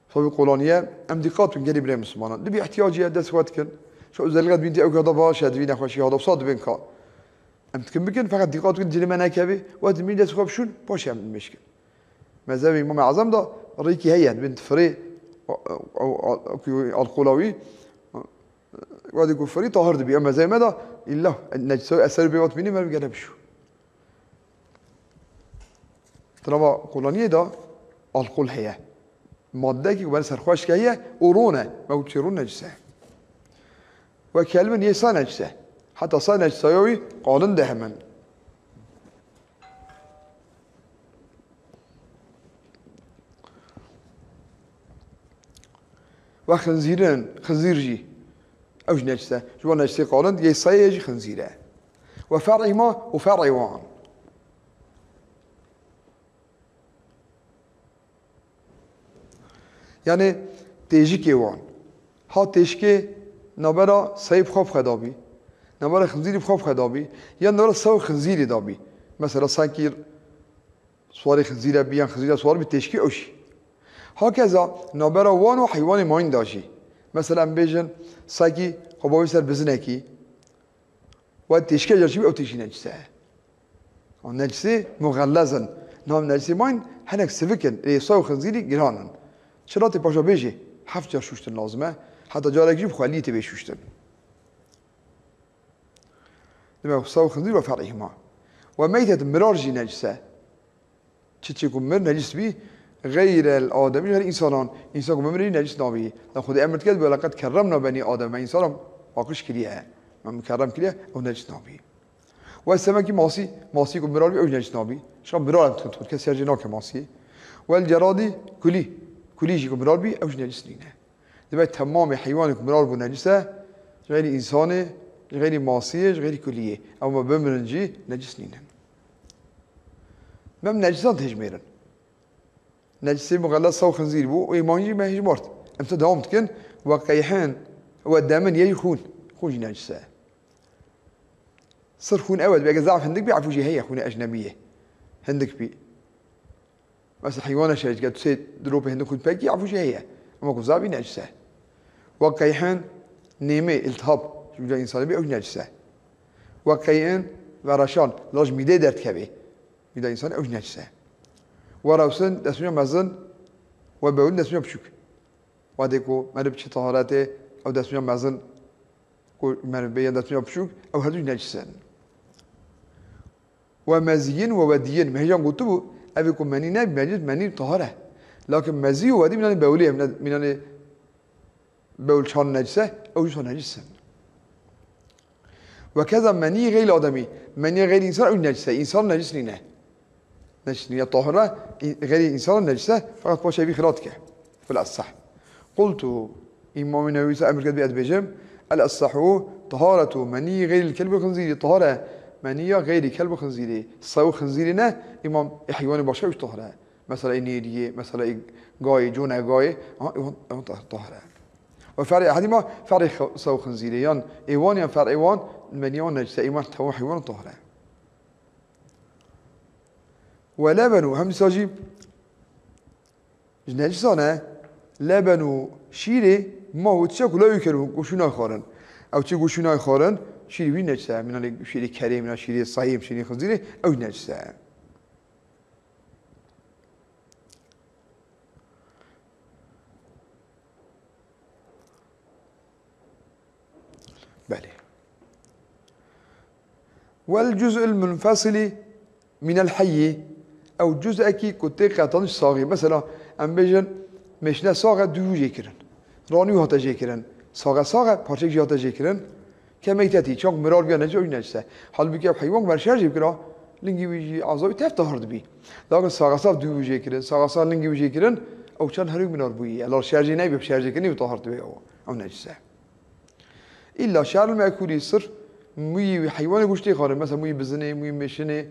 فبي قولانية أم دقات من قريب مسلمان دبي احتياجية دس وقت كن شو زلقت بنتي أو كذا باش هدوين أخوشي هذا بصاد بينك أم تكن بكن فقط دقات كن جري منا كبي وقت مين دس خواب شون باش يعمل المشكل ماذا إمام أعظم ده ريكي هي بنت فري أو القلاوي وادي كفري طاهر دبي أما زي ماذا إلا نجسة أثر بيوت مني ما بيجي بشو ترى قلانية ده القل هي مادة كي قبل سرخوش كهي أورونة ما بتشيرون نجسة وكلمة يسا نجسة حتى صار نجسة يوي قالن دهمن وخنزيرن خنزيرجي أوج نجسة جوا نجسة قالن يسا يجي خنزيره وفرع ما وفرع وان يعني تيجي كيوان ها تيجي نبرة سيب خوف خدابي نبرة خنزيري بخوف خدابي يعني نبرة سو خنزيري دابي مثلا سانكير سواري خنزيرة بيان خنزيرة سوار بتشكي أوشي هكذا نبرة وان وحيوان ماين داشي مثلا بيجن ساكي خبابي سر بزنكي وتشكي جرشي أو تشكي نجسة النجسة مغلظا نام نجسة ماين هناك سفكن سو خنزيري جرانن شرط باشا بيجي حفظ شوشتن لازمه حتى جارك يجيب خليه تبي شوشتن لما صو خنزير وفرعهما وميتة مرارجي نجسة تشيكم مر نجس بي غير الآدمي غير إنسانان إنسان ممري نجس نبي لأن أمرت كذا ولقد كرمنا بني آدم إنسان واقش كليه ما مكرم كليه أو نجس نبي والسمك ماسي كم مرار بي أو نجس نبي شو مرار تكون كسر جناك ماسي والجرادي كليجي كمرار بي أوش نجس نينه دبي تمام حيوان كمرار بو نجسه غير إنسانه غير ماسيه غير كليه أو ما بمرنجي نجس نينه ما من نجسات تهجميرن نجسي مغلظ صو خنزير بو ويمانجي ما هجمرت أمتى دوام تكن وقيحان ودامن يخون خون نجسه صر خون أول بيجي ضعف هندك بيعرفوا جي هي خون أجنبية هندك بي مثلا حيوانة شايج قد تسيد دروبه هندو كنت باقي يعرفوا شو هي أما كوزابي نجسة وقيحان نيمة التهاب شو جاي إنسان بي أو نجسة وقيحان ورشان لاج ميدة درد كبي ميدة إنسان أو نجسة وراوسن دسمية مزن وبقول دسمية بشوك واديكو مربش طهاراته أو دسمية مزن كو مربيا دسمية بشوك أو هدو نجسة ومزيين ووديين ما هي جام قلتو أبيكم مني نبي مجد مني طهارة لكن مزي وادي من بوليه من بول شان نجسة أو شان نجسة وكذا مني غير آدمي مني غير إنسان أو نجسة إنسان نجس نينه نجس نينه طهارة غير إنسان نجسة فقط باش يبي خلاتك في الأصح قلت إمام النووي أمر قد بيأت بجم الأصح طهارة مني غير الكلب الخنزير طهارة منية غير كلب خنزيري صو خنزيرنا إمام حيوان باشا وش طهرة مثلا نيري مثلا قاي جونا قاي طهرة وفرق أحدهما فرق صو خنزيري يعني إيوان يعني فرق إيوان منيان نجسة إيمان هو حيوان طهرة ولبنو هم ساجي نجسانه لبنو شيري ما هو تشاكو لا يكرو قشونا خارن أو تشي قشونا خارن شيري وين نجسة من شيري كريم من شيري صحيح شيري خنزيري أو نجسة بله والجزء المنفصل من الحي أو جزء كي كنت قطنش صاغي مثلا أم بيجن مشنا صاغة دو جيكرن رانيو هاتا جيكرن صاغة پارچه جي هاتا جيكرن كميتاتي چونك مرار بيا نجو نجسه حال بيكي حيوان برشار جيب كرا لنجي بيجي عذابي تفت هرد بي لكن صاغة دو جيكرن صاغة لنجي بيجي كرن أو كان هريق منار بوي الله شارجي ناي بشارجي كني وطهرت بي أو نجسه إلا شعر المأكولي صر موي حيوان گوشتي خارن مثلا موي بزنه موي مشنه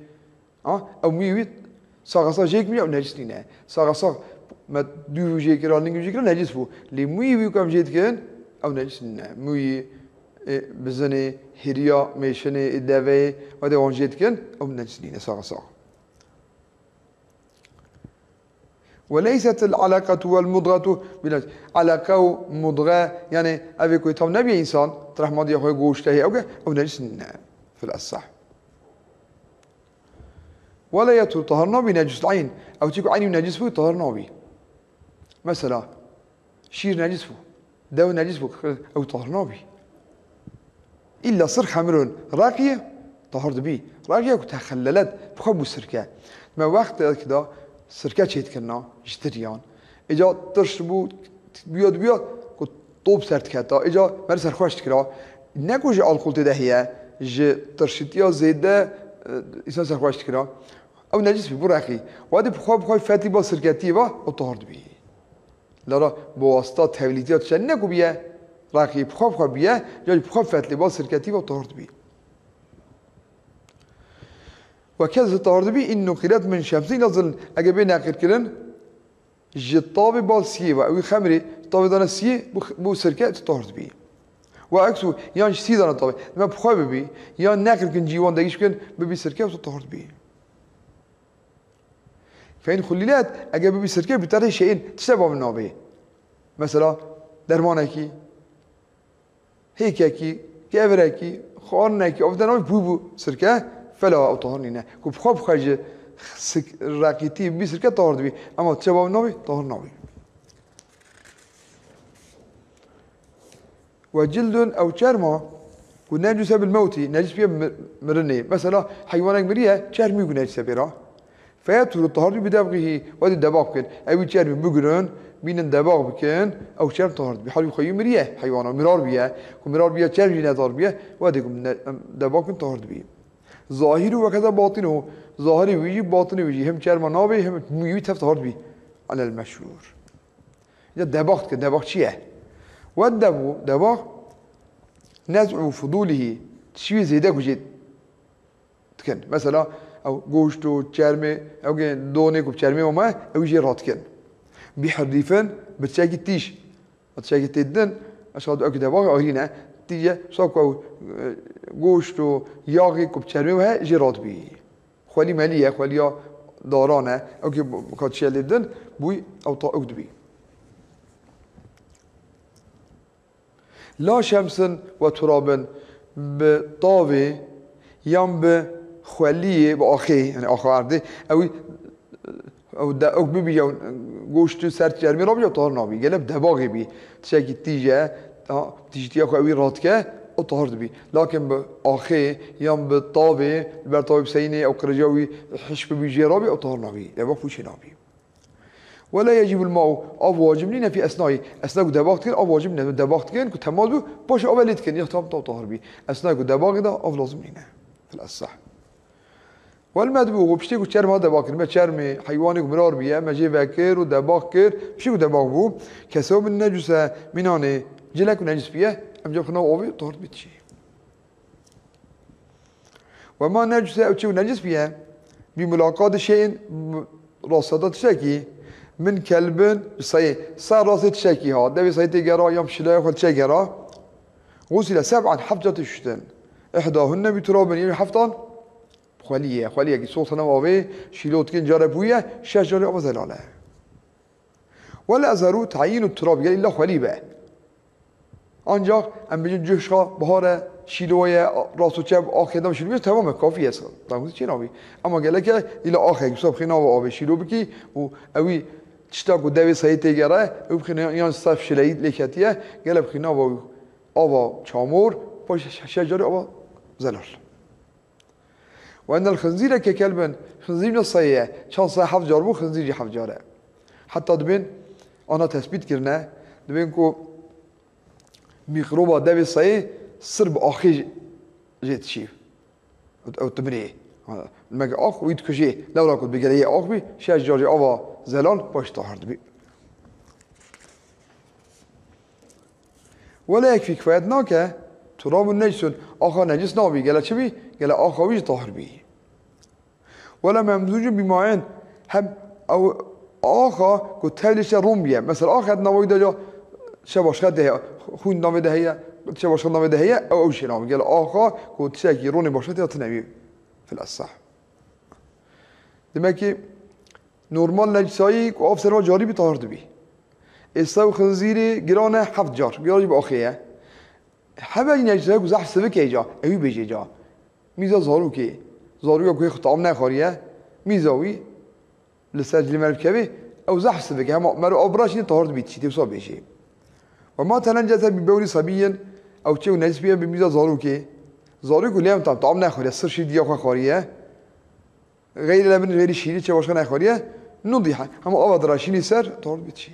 أو موي صاغة جيك مي أو نجس نينه صاغة ما دو جيكرا لنجي بيجي كرن نجس بو لي موي كم جيت كرن أو نجس نينه موي بزنه هريا مشنه الدواء وده وانجيت كن أو نجس نينه صاغة وليست العلاقة والمضغة بنفس علاقة ومضغة يعني أبي كوي تام نبي إنسان ترح ما دي أخوي جوشته أو نجس في الأصح ولا يطهر طهرنا بنجس العين أو تيجي عيني نجس فيه طهرنا به مثلا شير نجس بو دو نجس بو او طهر نابي الا صر خمرون راقيه طهر دبي راقيه وتخللت بخبو السركه ما وقت كده سركه چيت كنا اشتريان اجا ترشبو بياد طوب سرت كتا اجا مر سرخوشت كرا نكو جي الكول تدهيه جي ترشتيا زيده انسان سرخوشت كرا او نجس بي براخي وادي بخوب فاتي با سركتي با او طهر دبي لرا بواسطه توليدات شنكو بيه راقي بخوب بيه جاي بخوب فاتلي با سركتي با طهر دبي وكذا طهر دبي انه قيلت من شمسين لازل اجابي ناقل كلن جطابي بالسيه او خمري طابي دانا سيه بو سركه طهر دبي وعكسه يعني سي دانا طابي ما بخوب بي يا ناقل كن جيوان دايش كن ببي سركه طهر دبي فإن خليلات اجا ببي سركه بتاري شيئين تشبه من نابي مثلا درمانكي هيكاكي كابراكي خارنكي افدنا بو سركه فلا او طهرنينا كوب خوب خرج راكيتي بي سركه طهر دبي اما تشبه من نابي طهر نابي وجلد او شرمه ونجس بالموت نجس فيها مرني مثلا حيوانك مريه شرمي ونجس بيرا فياتوا الطهر بدبغه ودي الدباغ او شرمي بقرن بين الدباغ بكن او شرم طهر بحال يخيم مريه حيوان مرار بيه ومرار بيه شرمي نظر بيه ودي دباغ طهر بيه ظاهره وكذا باطنه ظاهري ويجي باطني ويجي هم شرم نابي هم ميوت طهر بيه على المشهور اذا دباغ شيء والدبو دباغ نزع فضوله تشوي زيدك وجد تكن مثلا او گوشت چرمه او دونه کوب چرمه وما او يجي راتكن بحريفن بتشاكي تيش بتشاكي تدن اشهد اكو دباغ اهينا تيجي ساكو گوشت ياغي کوب چرمه وها يجي رات بي خولي ماليه خولي دارانه او كي كاتشلدن بوي او طا اكدبي لا شمس وتراب بطاوي يم بخوليه باخي يعني اخرده او دا او ببي گوشت سر چرمی را بیا طهر نابی گلب دباغی بی تشکی تیجه تیجتی اخو اوی راتکه او طهر دبی لكن باخي يم بطاوي برطاوي بسينه او قرجاوي حشب بيجي رابي او طهر نابي دباغ فوشي نابي ولا يجب الماء او واجب لنا في اثناء دباغت كن او واجب لنا دباغت كن كتمال بو باش اوليت كن يختم طهر بي اثناء دباغ ده او لازم لنا في الاصح والمدبوغ بشتي كو چرم هذا باكر ما چرم حيواني مرار بيه ما جي فكر ودباغ كر بشي دباغ بو كسب النجس منانه جلك نجس بيه ام جاب خنا اوي طهر بتشي وما نجس او شيء نجس بيه بملاقات شيء راصدات شكي من كلب صار راسه شكي ها ده بيصيتي جرا يوم شلا خل شجره غسل 7 حفجة الشتن احداهن بتراب يعني حفطان خوليه كي صوتنا واوي شيلوت كن جربويه شجره ابو زلاله ولا ازرو تعيين التراب يعني الا خوليبه ancak ام بيجي جوشا بهاره شیلوی راست و چپ آخر دم شیلوی تمام کافی است. تمام چی نمی؟ اما گله که ایل آخر صبح خینا و آب شیلو بکی و اوی چتا کو دوی سایت گره او خینا یان صف شلید لکتیه گله خینا و آب چامور باش شجره آب زلال. و ان الخنزير ككلب خنزير نصيه شان صاحب جاربو خنزير حف جاره حتى دبين انا تثبيت كرنا دبين کو ميكروبا دبي صي صرب اخي جيت شي او تبري المج اخ ويتكجي لو راكو بقليه اخ بي شجاري ابا زلال باش طهر دبي ولا يكفي كفايتناك تراب النجس اخا نجس نابي قال شبي قال اخا ويش طهر بي ولا ممزوج بماء هم او اخا كتلش روميه مثلا اخا نويده جا شباش خده خون نويده هي شباش نويده هي او شي نوي قال اخا كتشكي روني باشته تنوي في الاصح دمكي نورمال نجسایی که آف سرما جاری بطهر دبی استو خنزیری گرانه 7 جار گرانی با آخیه همه این نجسایی که زحف سبک ایجا اوی بیجی جا میزا زارو که زارو که خطام نخوریه میزاوی لسجل مرب کبی او زحف سبک همه مرو آبراش این طهر دبی چی تیوسا بیجی وما تنجس ببول صبي أو شيء نجس بيه بميزة زاروكي زاروك اليوم طعم ناخذ السر شيء دياخو خاريه غير لبن غير شيء شيء واشكنا خاريه نضيحة هم أول دراشيني سر طول بتشي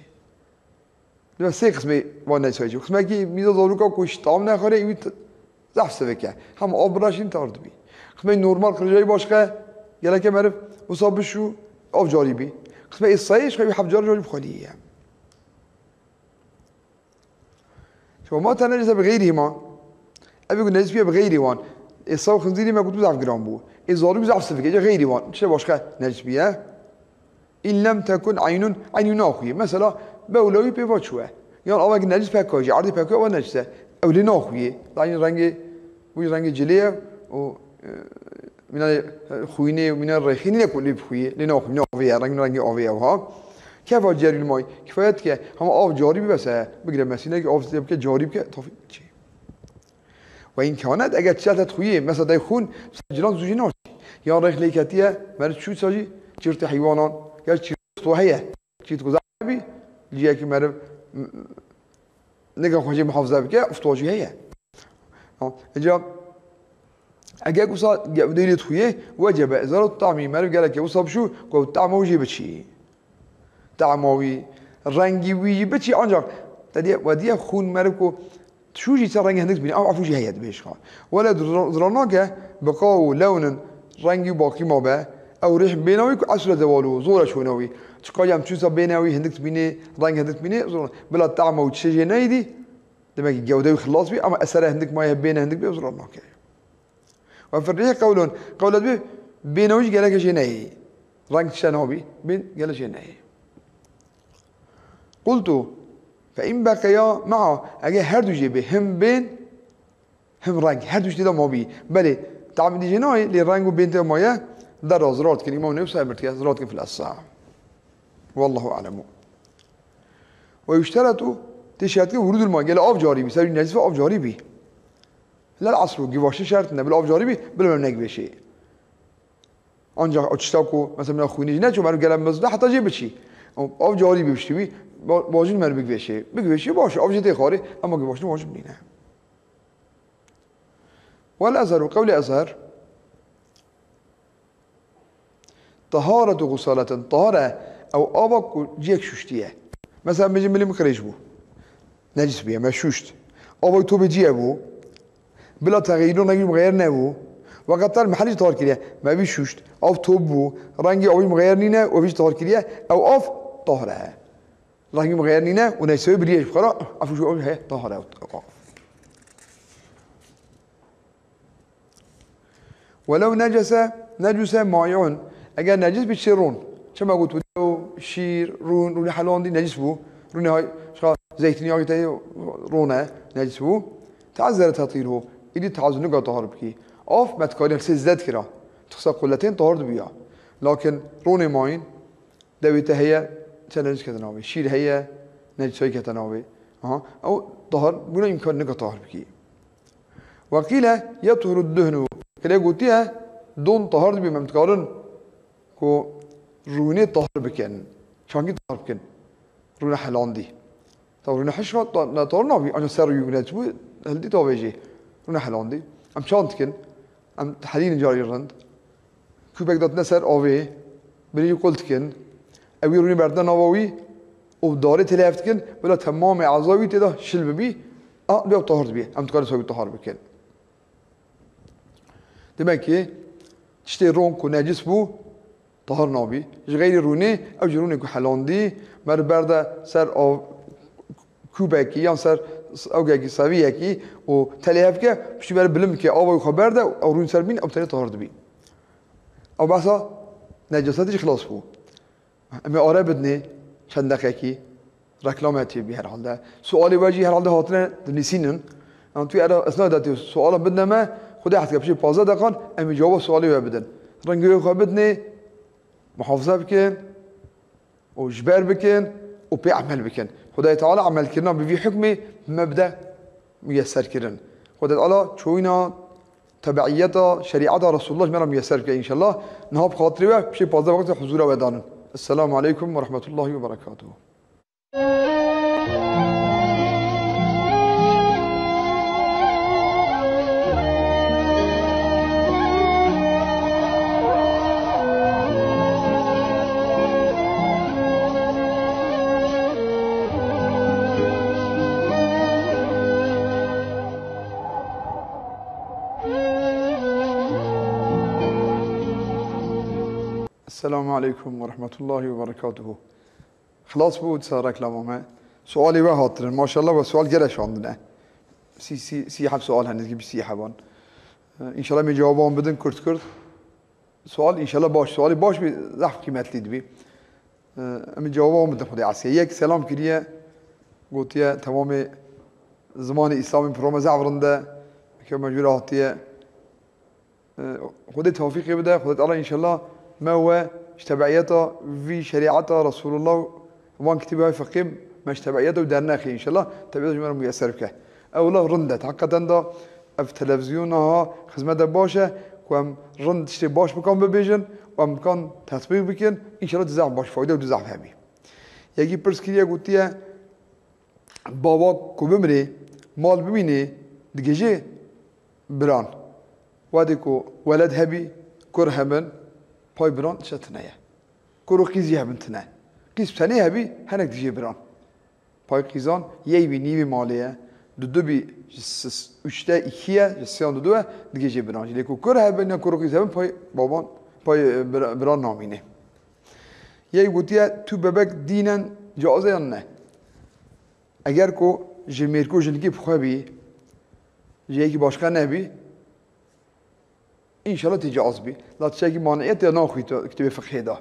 لما سيقسمي وانا يسوي قسمه كي ميزة زاروكا كوش طعم ناخذ يبي زحف سبكه هم أول دراشين تارد بي قسمه نورمال خرجي باشكه يلا كمرف وصاب شو أو جاربي قسمه الصيش خبي حب جارب بخليه شو ما تنجس بغيرهما أبي يقول نجس بيه بغيره وان الصاو خنزيري ما كنت بزعف جرام بو الزارو بزعف سفكه جا غيره وان شو باشكه نجس بيه إن لم تكن عين ناخوي مثلا بولوي بيفات شوه يعني أول نجس بكاجي عرضي بكاجي ولا نجسه أو لناخوي لين رنگ وي رنگ جليه و من الخوينه ومن الريخين يكون بخويه لناخوي ناخوي رنگ آويه وها كيف جاري الماي كفايت که هم آب جاری بس بگیره مسینه که آب زیاد که جاری که تافی چی و این کانت اگر چت خویه مثلا در خون جلان زوجی ناش یا رخ لیکتیه مرد شو ساجی چرت حیوانان یا چرت توهیه چیت گذابی لیه که مرد نگاه خواهی محافظه بکه افتاجی هیه اجا اگر کسا دیلیت خویه وجب ازار الطعمی مرد گله که وصاب شو کو طعموجی بچی تعموي رنگي وي بتشي أنجا تدي وديه خون مركو شو جي رنگ هندك بيني أو عفوجي هيد بيشخا ولا درناك بقاو لون رنگي باقي ما به أو ريح بيناوي عشرة دوالو زورة شوناوي تقايم تشوسا بيناوي هندك بيني رنگ هندك بيني بلا تعمو تشجي نايدي دمك جودة خلاص بي أما أسره هندك ما يبين هندك بي درناك وفي الريح قولت بي بيناوي جالك جيناي رنگ شناوي بين جالك جيناي قلت فإن بقيا معه أجي هردو جيبه هم بين هم رنگ هردو جديد ما بي بله تعمد جناي للرنگ وبين مايا در زرات كن إمام نفسه برتكه زرات كن في الأساع والله أعلم ويشترط تشهد كه ورود الماء قال آب جاري بي سر نجس آب جاري بي لا العصر جواشه شرط نه بلا آب جاري بي بلا منك بشي آنجا اتشتاكو مثلا من خويني نه چون مرو گلم مزده حتی جيب بشي آب جاری بشتی واجب مرد بگویشی باشه آب جدی خاری اما که باشه واجب نینه والأزهر وقول أزهر طهارة غسالة طهارة أو آبك جيك شوشتيه مثلا بيجي ملي مكريش بو نجس بيه ما شوشت آبك تو بيجي بو بلا تغيير نجم غير نبو وقت المحل طهار كليه ما بيشوشت آب تو بو رنگي آبي مغير نينه وبيجي طهار كليه أو آب طهره رنگي مغير نينه ونسوي بريش بخرا عفوا شو أقول هي طهره ولو نجس مايعون اگر نجس بشه رون كما قلت ودو شير رون حلوان دي نجس بو رون هاي زيتني هاي تاي رونه نجس بو تعذر تطهيره إلي تعذر نقا طهر بكي اوف ما تكاري سزداد كرا تخصى قلتين طهر بيها لكن رون ماين دويته هي نجس كتناوي شير هي نجس هي كتناوي او طهر بلا يمكن نقا طهر بكي وقيل يطهر الدهن كلا قلتيها دون طهر بي ما متقارن كو روني طهر بكن شانكي طهر بكن روني حلاندي طب روني حشوة طهر نابي أنا سر يقولت بو هل دي طابيجي روني حلاندي أم شانتكن أم حلين جاري رند كوبك دات نسر أوي بني قلتكن أوي روني بردن أوي وداري تلافتكن ولا تمام أعضاوي تدا شل ببي بيو طهر بي أم تقارن سوي طهر بكن demek ki işte ronku necis bu tahar nabi غير رونه او جرونه کو حلاندی مر برده سر او کوبکی یا سر اوگی سویه کی و تلیف که پشتی بر بلم که آب خبر ده او رون سر بین او تلی طهار دبی او بحثا نجاستش خلاص بو اما آره بدنی چند دقیقی رکلامتی بی هر حال سوالی واجی هر حال هاتنه دنیسینن اما توی اثناء داتی سوال بدنه ما خدا حد كبشي 15 دقيقة أمي جواب سؤالي وابدن رنجي خابدني محافظة بكن وجبار بكن وبيعمل بكن خدا تعالى عمل كرنا بفي حكمي مبدأ ميسر كرن خدا تعالى شوينا تبعية شريعة رسول الله جميعا ميسر كرن إن شاء الله نهاب خاطري بشي 15 وقت حضور ودان السلام عليكم ورحمة الله وبركاته السلام عليكم ورحمة الله وبركاته. خلاص بود سر كلامه. سؤالي وهاترن ما شاء الله وسؤال جرش عندنا. سی حب سؤال هنوز که سی حبان. إن شاء الله می جوابام بدن کرد. سؤال إن شاء الله باش سؤالي باش بي ضعف قيمة لي دبي. می جوابام بدن خدای عسیه. یک سلام کریه. قلتيه تمام زمان إسلامي برام زعفرنده که مجبوراتیه. خدای توفیقی بده. خدای الله إن شاء الله ما هو اشتبعيته في شريعته رسول الله وان كتبها فقيم ما اشتبعيته ودرناخي إن شاء الله تبعيته جمال ميسر بك أولا رندت حقا دا في تلفزيونها خدمة باشا وام رند تشتري باش بكون ببيجن وام كان تطبيق بكن إن شاء الله تزعف باش فايدة وتزعف هبي يجي برسكريا قلتيه بابا كوبمري مال بميني دقيجي بران واديكو ولد هبي كرهبن پای بران شتنایه کرو قیزی هم تنه قیز بتنه هبی هنگ دیجی بران پای قیزان یه بی نیوی مالیه دو بی üçte ikiye جسیان دوه دیگه جی بران جلی کو کر هبن یا کرو قیز هبن پای بابان پای بران نامینه یه گوتیه تو ببک دینن جازه یا نه اگر کو جمیرکو جنگی بخوابی جایی که باشکن نبی إنشالله تجاوز بي لا تشاكي مانعيت يا ناخوي كتب فقه ده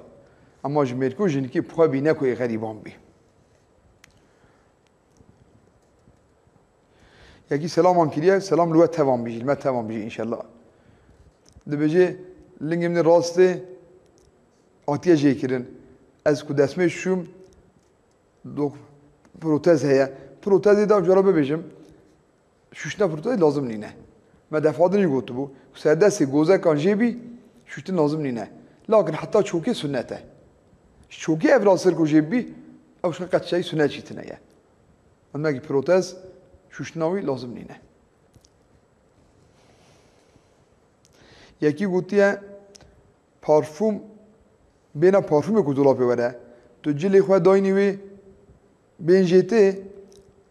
أما جميركو جنكي بخوا بيناكو غريبان بي يجي سلام عن كريه سلام لو تمام بيجي ما تمام بيجي إن شاء الله ده بيجي لينج من راسته عطيه جاي كرن از كود اسمه شوم دو بروتز هي بروتز ده جربه بيجم شوشنا بروتز لازم نينه ما دفعادني قلت بو سادسي جوزا كان جيبي شوتي لازم نينه لكن حتى شوكي سنته شوكي افراسر كو جيبي او شقت شيء سنه شيتنيه اما كي بروتز شوشناوي لازم نينه يكي قلتيه پارفوم بينا پارفوم كو دولا بيوره تو جلي خو دايني وي بنجيتي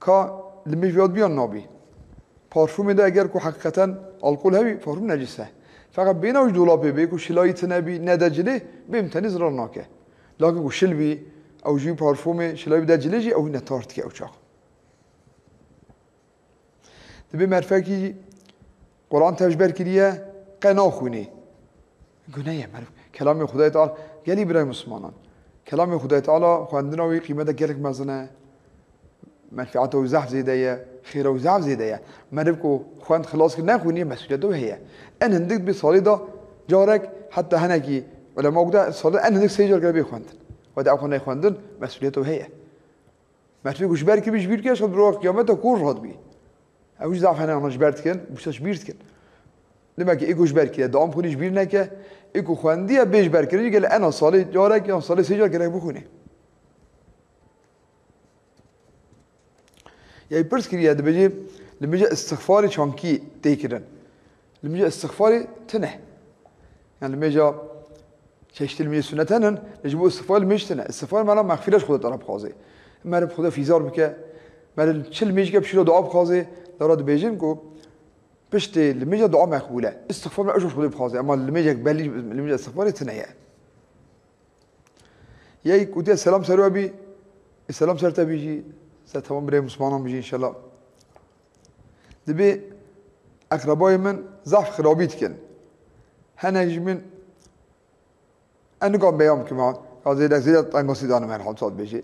كا لمش بياد بيان نابي پارفوم ده اگر کو حقیقتا الکل هبی پارفوم نجسه فقط بین اوج دولابه بی کو شلایت نبی ندجله بامتنی زرار ناکه لکن کو شل بی اوجی پارفوم شلای بدجله جی او نتارت که اوچاق دبی مرفقی قرآن تجبر کریه قنا خونی گناه مرف کلام خدای تعالی گلی برای مسلمانان کلام خدای تعالی خواندن وی قیمت گلک مزنه منفعته وزعف زيدايا خيره وزعف زيدايا مربكو خوان خلاص كنا خوني مسؤوليته هي ان هندك بصالده جارك حتى هناكي ولا موجوده صالد ان هندك سيجر قلبي خوانت ودا اخونا خوندن مسؤوليته هي ما تفيكوش باركي بيش بيركي شد برو قيامته كور راد بي اوش ضعف انا مش بارتكن مش بيرتكن لما كي ايكوش باركي دام خونيش بيرنك ايكو خوانديه بيش باركي قال انا صالد جارك يا صالد سيجر قلبي بخوني يعني برس كريه ده بيجي لما بيجي استغفاري شانكي تيكرن لما بيجي استغفاري تنه يعني لما يجي شيشت المية سنة تنن يجيبوا استغفار مش تنه استغفار معناه مغفرة خدا طرف خازي ما رب خدا في زار بك ما الشل ميجي بشيله دعاء بخازي دارد بيجين كو بشت لما يجي دعاء مقبولة استغفار ما أجوش خدا بخازي أما لما يجي بالي لما يجي استغفاري تنه يعني كودي السلام سروا بي السلام سرته بيجي تمام برای مسلمانان بيجي إن شاء الله دبي أقربائي من ضعف خرابيت كن هنجي من أنا قام بيوم كمان قاضي لك زيادة أنقصي دانا من حال صاد بيجي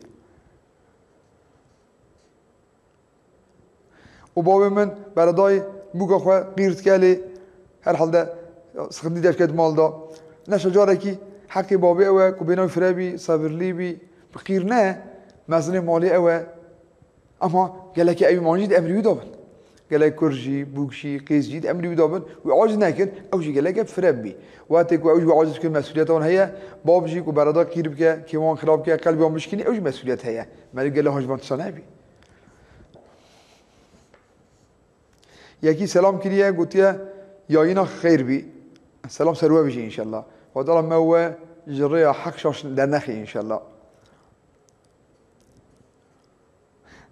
وبابي من برداي بوكا خوا قيرت كالي هر حال ده سخندي دفكت مال ده نشجاره كي حقي بابي أوه كوبيناوي فرابي صبر ليبي بقيرنا مزني مالي أوه اما قالك اي مانجد امر يدابن قالك كرجي بوكشي قيزجيد امر يدابن وعاجز نكن اوجي قالك فربي واتك اوجي عاجز كل مسؤوليتون هي بابجي كو بردا كيربك كيوان خرابك قلبي مشكني اوجي مسؤوليت هي ما قال له هجبان صنابي يكي سلام كريه قلتيه ياينا خير بي السلام سروا بيجي ان شاء الله وضل ما هو جريه حق شاش دنخي ان شاء الله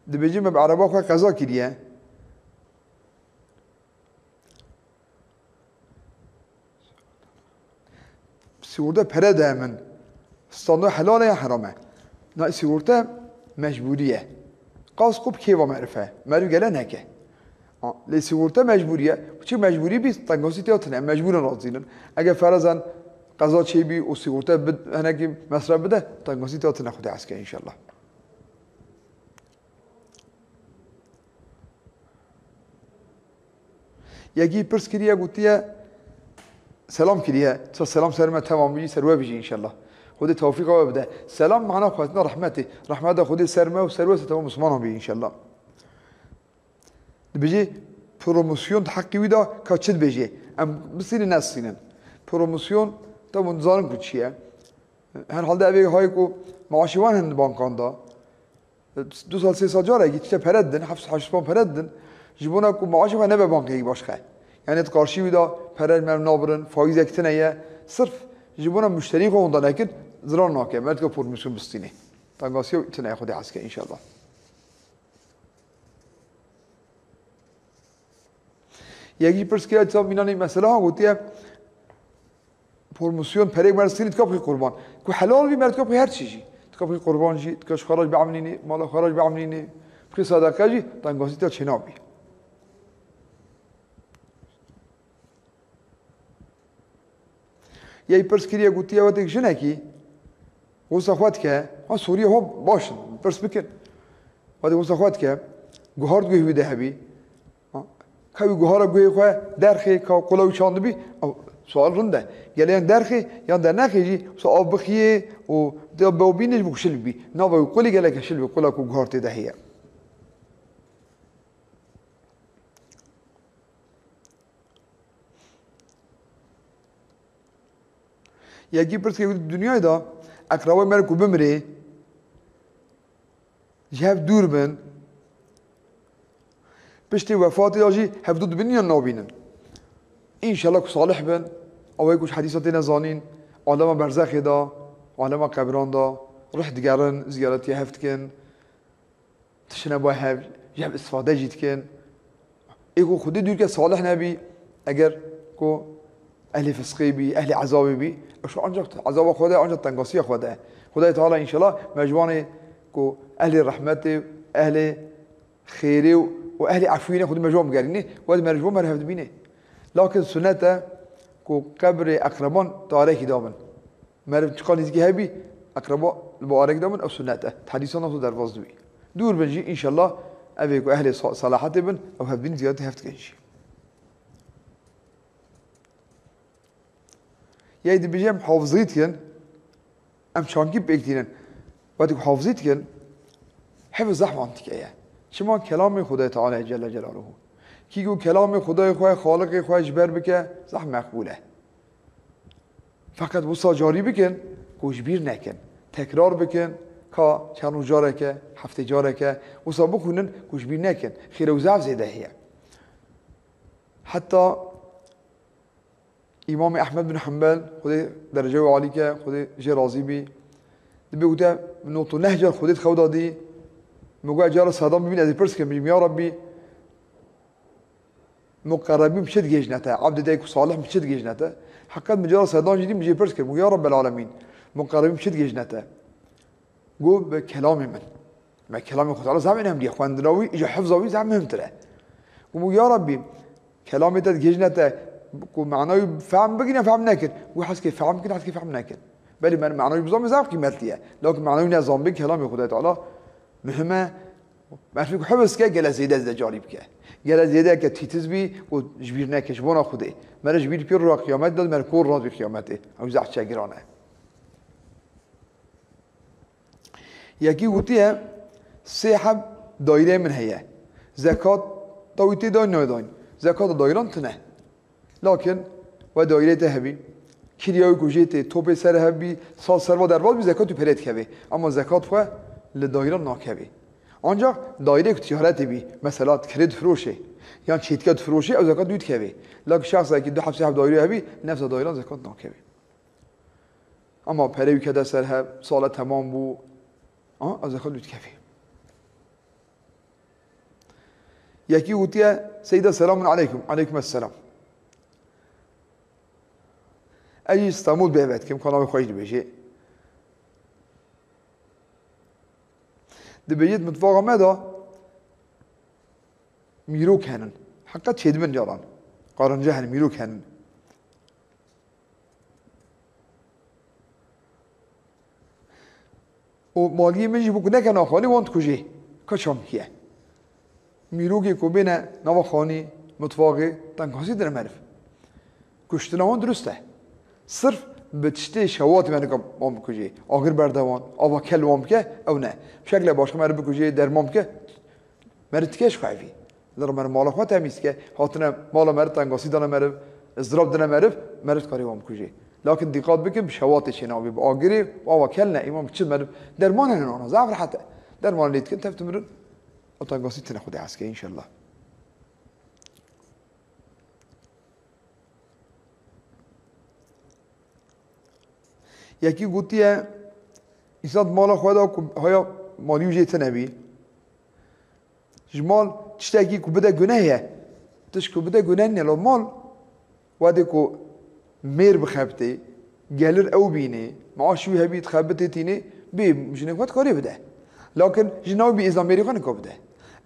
دبيجي ما بعربه خو قضا كريه سورده پره ده من استانده حلاله یا حرامه نه سیورته مجبوریه قاس خوب کی و معرفه معرف گله نکه لی سیورته مجبوریه چی مجبوری بیست تنگاسی تیاتنه مجبور رازینن اگه فرضاً قضا چی بی و سیورته بد هنگی مصرف بده تنگاسی تیاتنه خود عسکر انشالله یکی پرس کریه گوتیه سلام کریه تو سلام سرمه تمام بیجی سروه بیجی انشالله خود توفیق و بده سلام معنا خواستنا رحمتی رحمت خود سرمه و سروه تمام مسلمان هم بیجی انشالله بیجی پروموسیون حقی ویدا که چت بیجی ام بسیاری نسینن پروموسیون تا منظارن کو چیه هر حال ده های کو معاشوان هند بانکان دا 2 سال 3 سال جاره اگه چه پردن 7 پون پردن جبونا کو معاش و نه به بانکی باش خه یعنی تقارشی ویدا پرد من نابرن فایز اکتنیه صرف جبونا مشتری کو اوندا نکد زران ناکه مرد کو پروموسیون بستینه تنگاسیو تنه خود عسکر ان شاء الله یکی پرس که تا مینانی مسئله ها گوتیه پروموسیون پرگ مرسینی تکاپی قربان کو حلال بی مرد کاپی هر چیزی تکاپی قربان جی تکاش خراج بعملینی مال خراج بعملینی بخی صدقه جی تنگاسی تا چنابی یه پرس کریه گوتیه وقتی جنه کی واسه خود که ها سوریه ها باشن پرس بکن وقتی واسه خود که گوهارد گویی ده هبی کاوی گوهارا گویی خواه درخی که قلاوی چاند بی سوال رنده گله یک درخی یا در نخیجی سوال بخیه و دل بوبینش بکشل بی نابا قلی گله کشل بی قلا کو گوهارت دهیه یکی پرس که دنیای دا اقربای مرا کو بمره جهف دور بن پشتی وفاتی داشی هفدود بنیان نابینن انشالله که صالح بن اوی کش حدیثات نزانین عالم برزخی دا عالم قبران دا روح دیگران زیارتی هفت کن تشنه با هفت جهف استفاده جید کن ایگو خودی دور که صالح نبی اگر کو اهل فسقی بی اهل عذابی بی شو آنجا عذاب خدا آنجا تنگاسی خدا خدای تعالی انشالله مجوان کو اهل رحمت اهل خیری و اهل عفوینه خود مجوان بگرینه واد مرجوان مرهفت بینه لكن سنته کو قبر اقربان تاریخی دامن مرد چقدر نزدیکی هبی اقربا البارک دامن او سنته حدیثان تو در واز دوی دور بنجی ان شاء الله ابي کو اهل صلاحت بن او هبین زیادت هفت کنشی یه دی بجیم حافظیت کن ام شانکی بگتینن وقتی که حافظیت کن حفظ زحمه انتکیه شما کلام خدای تعالی جل جلاله کی گو کلام خدای خواه خالق خواه جبر بکه زح مقبوله فقط وسا جاری بکن گوشبیر نکن تکرار بکن که چند روز جاره که هفته جاره که وسا بخونن گوشبیر نکن خیر و ضعف زیده هیه حتی امام احمد بن حنبل خود درجه عالی که خود جه راضی بی بگوته نوتو نهجر خودت خودا دی مگو اجار صدام ببین از پرس که میگم یا ربی مقربين بشد جيجنته عبد دايك صالح بشد جيجنته حقا مجرد صيدان جديد بيجي برسكر يا رب العالمين مقربين بشد جيجنته قو بكلام من ما كلام خد على زعما هم دي اخوان دراوي اجى حفظوي زعما هم ترى قو يا ربي كلامي تد جيجنته قو معناه فهم بقينا فهم ناكر وحس كيف فهم كده حس كيف فهم ناكر بل من معناه بزام زعما كيمالتيه لكن معناه نظام بكلام خدای تعالی مهمه معرفی حفظ که گله زیده از جالب که گله زیده که تیتز بی و جبیر نکش بنا خوده مرا جبیر پیر را قیامت داد مرا کور راز قیامته او زحمت چگرانه یکی گوتیه سه حب دایره من هیه زکات تویتی داین نمیداین زکات دایران تنه لکن و دایره تهبی کلیای گوجیت توپ سر هبی سال سر و در باز بی زکات پرید کبی اما زکات خو لدایران ناکبی آنجا دایره که تجارتی بی مثلا کرید فروشه یا چیتکات فروشه او زکات دوید کبی لکن شخصی که دو حبس حب دایره هبی نفس دایران زکات ناکبی اما پروی که سر هب سال تمام بو از زکات دوید کبی یکی گوتیه سیدا سلام علیکم علیکم السلام اجی استانبول بیابد که امکانه خوش بشه دبيجيت متفاقة ماذا ميروك هنن حقا تشيد من جاران قارن جهن ميروك هنن ومالي منجي بوك نكا ناخاني وانت كجي كشام هي ميروكي كوبينا نوا خاني متفاقة تنكاسي در معرف كشتنا وان درسته صرف بتشتي شوات من كم مام كجي آخر بردوان آوا کل مام که او نه بشکل باشه مرد بکجی در مام که مرد کش خواهی در مرد مال خواهد همیست که هاتنه مال مرد تنگاسی دانه مرد ازدراب دانه مرد کاری مام کجی لكن دقت بكم بشوات شناوي بآخری آوا کل نه ایمان بچه مرد در مان هنونا زعفر حتی در مان لید کن تفت مرد و تنگاسی تنه خودی عسکه انشالله یکی گوتیه ایساد مالا خدا هایا مالیو جیت نبی جمال تشتاقی کو بده گناهه تش کو بده گناه نه لو مال وادي کو مير بخبتي جالر او بيني معاشوي هبي تخبتي تيني بي مش نقطة كاري بده لكن جناوي بي إسلام أمريكا نكبده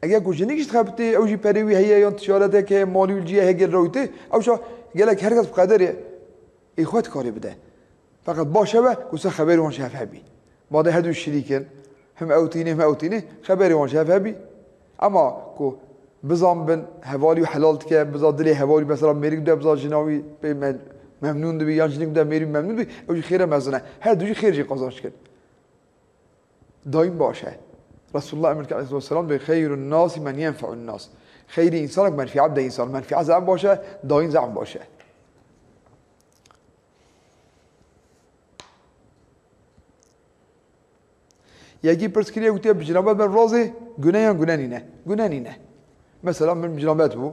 اگر کو جنیش تخبتي او جي پروي هي يان تشارته که مالیو جي هگل روته او شو جالك هرگز بقدر اخوات كاري بده فقط باشه و کوسه خبری وان شاف هبی بعد هدو شریکن هم اوتینه خبری وان شاف هبی اما کو بزام بن حوالی و حلالت که بزاد دلی حوالی مثلا میری ده بزاد جناوی ممنون دبی یا جنگ ده میری ممنون دبی او خیره مزنه هر دوی خیر جی قضاش کرد دایم باشه رسول الله امر علیه السلام به خیر الناس من ينفع الناس خیر انسان من فی عبد انسان من فی عزم باشه دایم زعم باشه یکی پرسکریه گویی بجنابت من رازه گناه نینه مثلا من بجنابت بو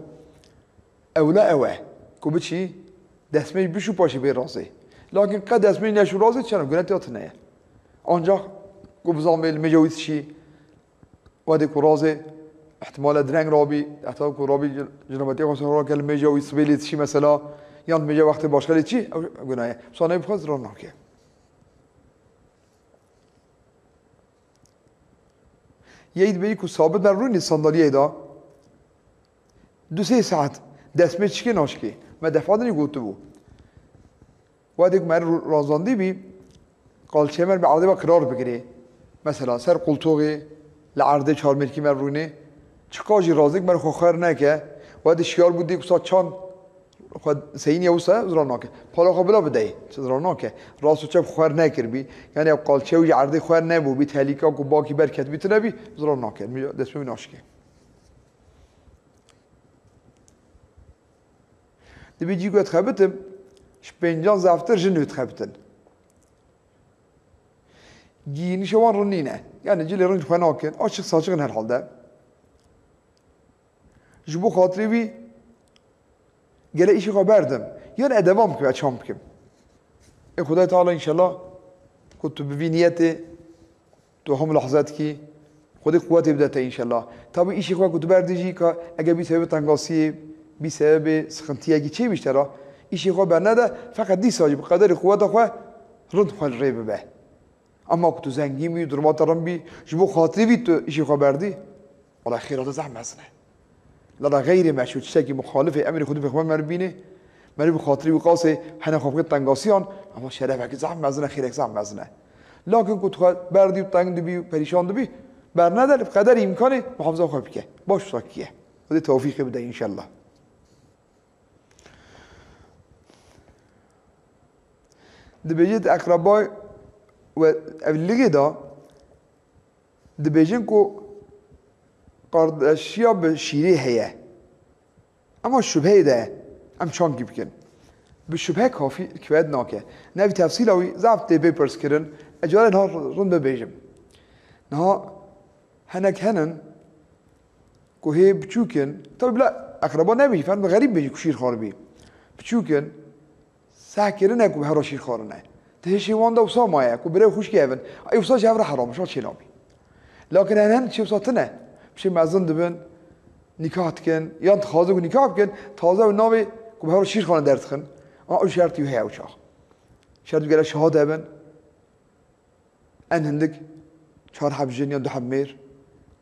اولا اوه کو بچی دستمی بشو پاشی به رازه لکن قد دستمی نشو رازه چرا گناه تیات نه آنجا کو بزام بیل مجوز شی وادی کو رازه احتمال درنگ رابی احتمال کو رابی جنابتی خواست را کل مجوز بیلیت شی مثلا یا مجوز وقت باشگاهی چی گناه سانه بخواست راه نکه یه بیایی که ثابت بر روی صندلیه دا 2-3 ساعت دستمه چیکه ناشکی من دفعه گفته بود وقتی که من رازاندی بی قالچه من به عرضه با قرار بگیره مثلا سر قلتوغی لعرضه 4 ملکی من رونه چکاجی رازی که من خوخر نکه وقتی شیار بودی که ساعت چان خود سینی اوسه زرا نکه پالا خبلا بدهی زرا نکه راست و چپ خوار نکر بی یعنی قالچه و عرضه خوار نبود بی تهلیکا کو باکی برکت بیت نبی زرا نکه دست می ناشکه دبی جی گوت خبتم شپنجان زفتر جنوت خبتن گینی شوان رونینه یعنی جلی رنج خواه ناکن آشق ساچقن هر حال ده جبو خاطری بی گله ایشی خبردم یعنی ادوام که بچه‌ام بکم ای خدای تعالی انشالله کت تو ببینیت تو هم لحظات کی خودی قوتی بدته انشالله تا به ایشی خواه کت بردیجی که اگه بی سبب تنگاسی بی سبب سخنتیگی چی بیشتره ایشی خواه برنده فقط دی ساجی بقدر قوت خواه رند خواه ری ببه اما که تو زنگی می درمات رم بی جبو خاطری بی تو ایشی خواه بردی والله خیرات زحمت هستنه لا غير مشروط شيء مخالف امر خود بخوام مربینه مری بخاطری وقاسه حنا خوفت تنگاسیان اما شرف که زحمت مزنه خیرک زحمت مزنه لكن كنت بردی و تنگ دبی و پریشان دبی بر نداره بقدر امکان محافظه خوب که باش ساکیه خود توفیق بده ان شاء الله دبیجت اقربای و اولیگه دا دبیجن کو قردشیا به شیری هیه اما شبهه ده ام چانگی بکن به شبهه کافی کفایت ناکه نوی تفصیل اوی ضعف ده بپرس کرن اجاره نها رون ببیجم نها هنک هنن که هی بچوکن طبعا بلا اقربا نبیجی فرم غریب بیجی که شیر خار بی بچوکن سه کرنه که به هر شیر خارنه تهشی وانده وصا مایه که برای خوش گیون ای وصا جوره حرام شاد چی نابی لكن هن چی وصاتنه بشه مزن دبن نکاح کن یا تازه کو نکاح کن تازه و ناوی که به هر شیر خانه درد کن اما شرطی هی اوچا شرط گله شهاده بن ان هندک 4 حب جن یا 2 حب میر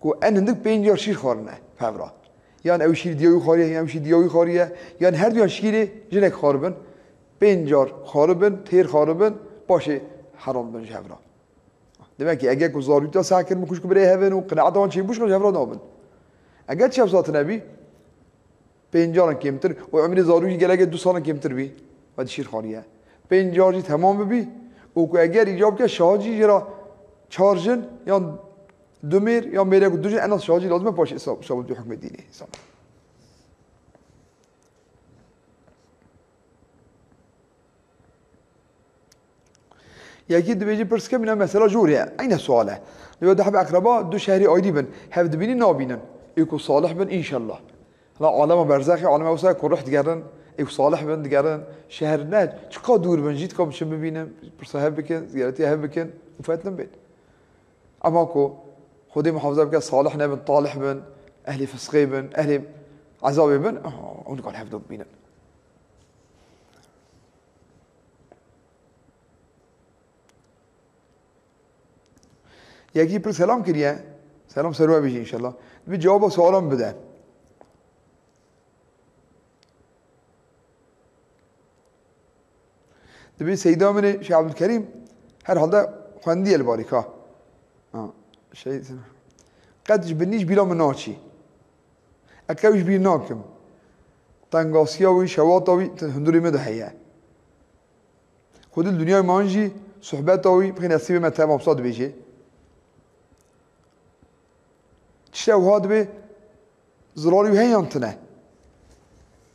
کو ان هندک 5 شیر خورنه فورا یان او شیر دیوی خوریه یا شیر دیوی خوریه یان هر دو شیر جنک خوربن 5 خوربن تیر خوربن باشه حرام بن جفرا demek ki eğer kuzarıyla sakin mi kuşku birey heven o qinaatan şey buş jafra nabın eğer çap zat nebi 5 kemtir o ömrü zaruyi gelege 2 sene kemtir bi hadi şir khariye 5 tamam bi o ko eğer icab ke şahaji jira charjin ya دمير يوم بيلاقوا الدجن أنا شاجي لازم باش إصابة بحكم الديني إنسان يا أكيد بيجي برسكة من مثلا جوريا أين سؤاله لو ده حب أقرباء دو شهري أيدي بن هفد بيني نابينا يكو صالح بن إن شاء الله لا عالم برزاخي عالم وسائل كل رحت جرن يكو صالح بن جرن شهر ناج شقا دور بن جيت كم شم بينا برسها بكن زيارتي هبكن وفاتنا بين أما كو خدي محافظة بك صالح بن طالح بن أهلي فسقي بن أهلي عزاوي بن ونقول حفظوا بينا يجي بر سلام كريه سلام سروا بيجي إن شاء الله بجواب سؤالهم بدأ دبي سيدا من شيخ عبد الكريم هر هذا خندي الباركة شيء قد جبنيش بلا مناچی اكاوش بي ناكم تنقاسياوي شواطاوي هندوري مدحيه خود الدنيا مانجي صحباتاوي بخين نصيب ما تمام مبسوط بيجي تشتاو هاد بي زراري وهي ينتنه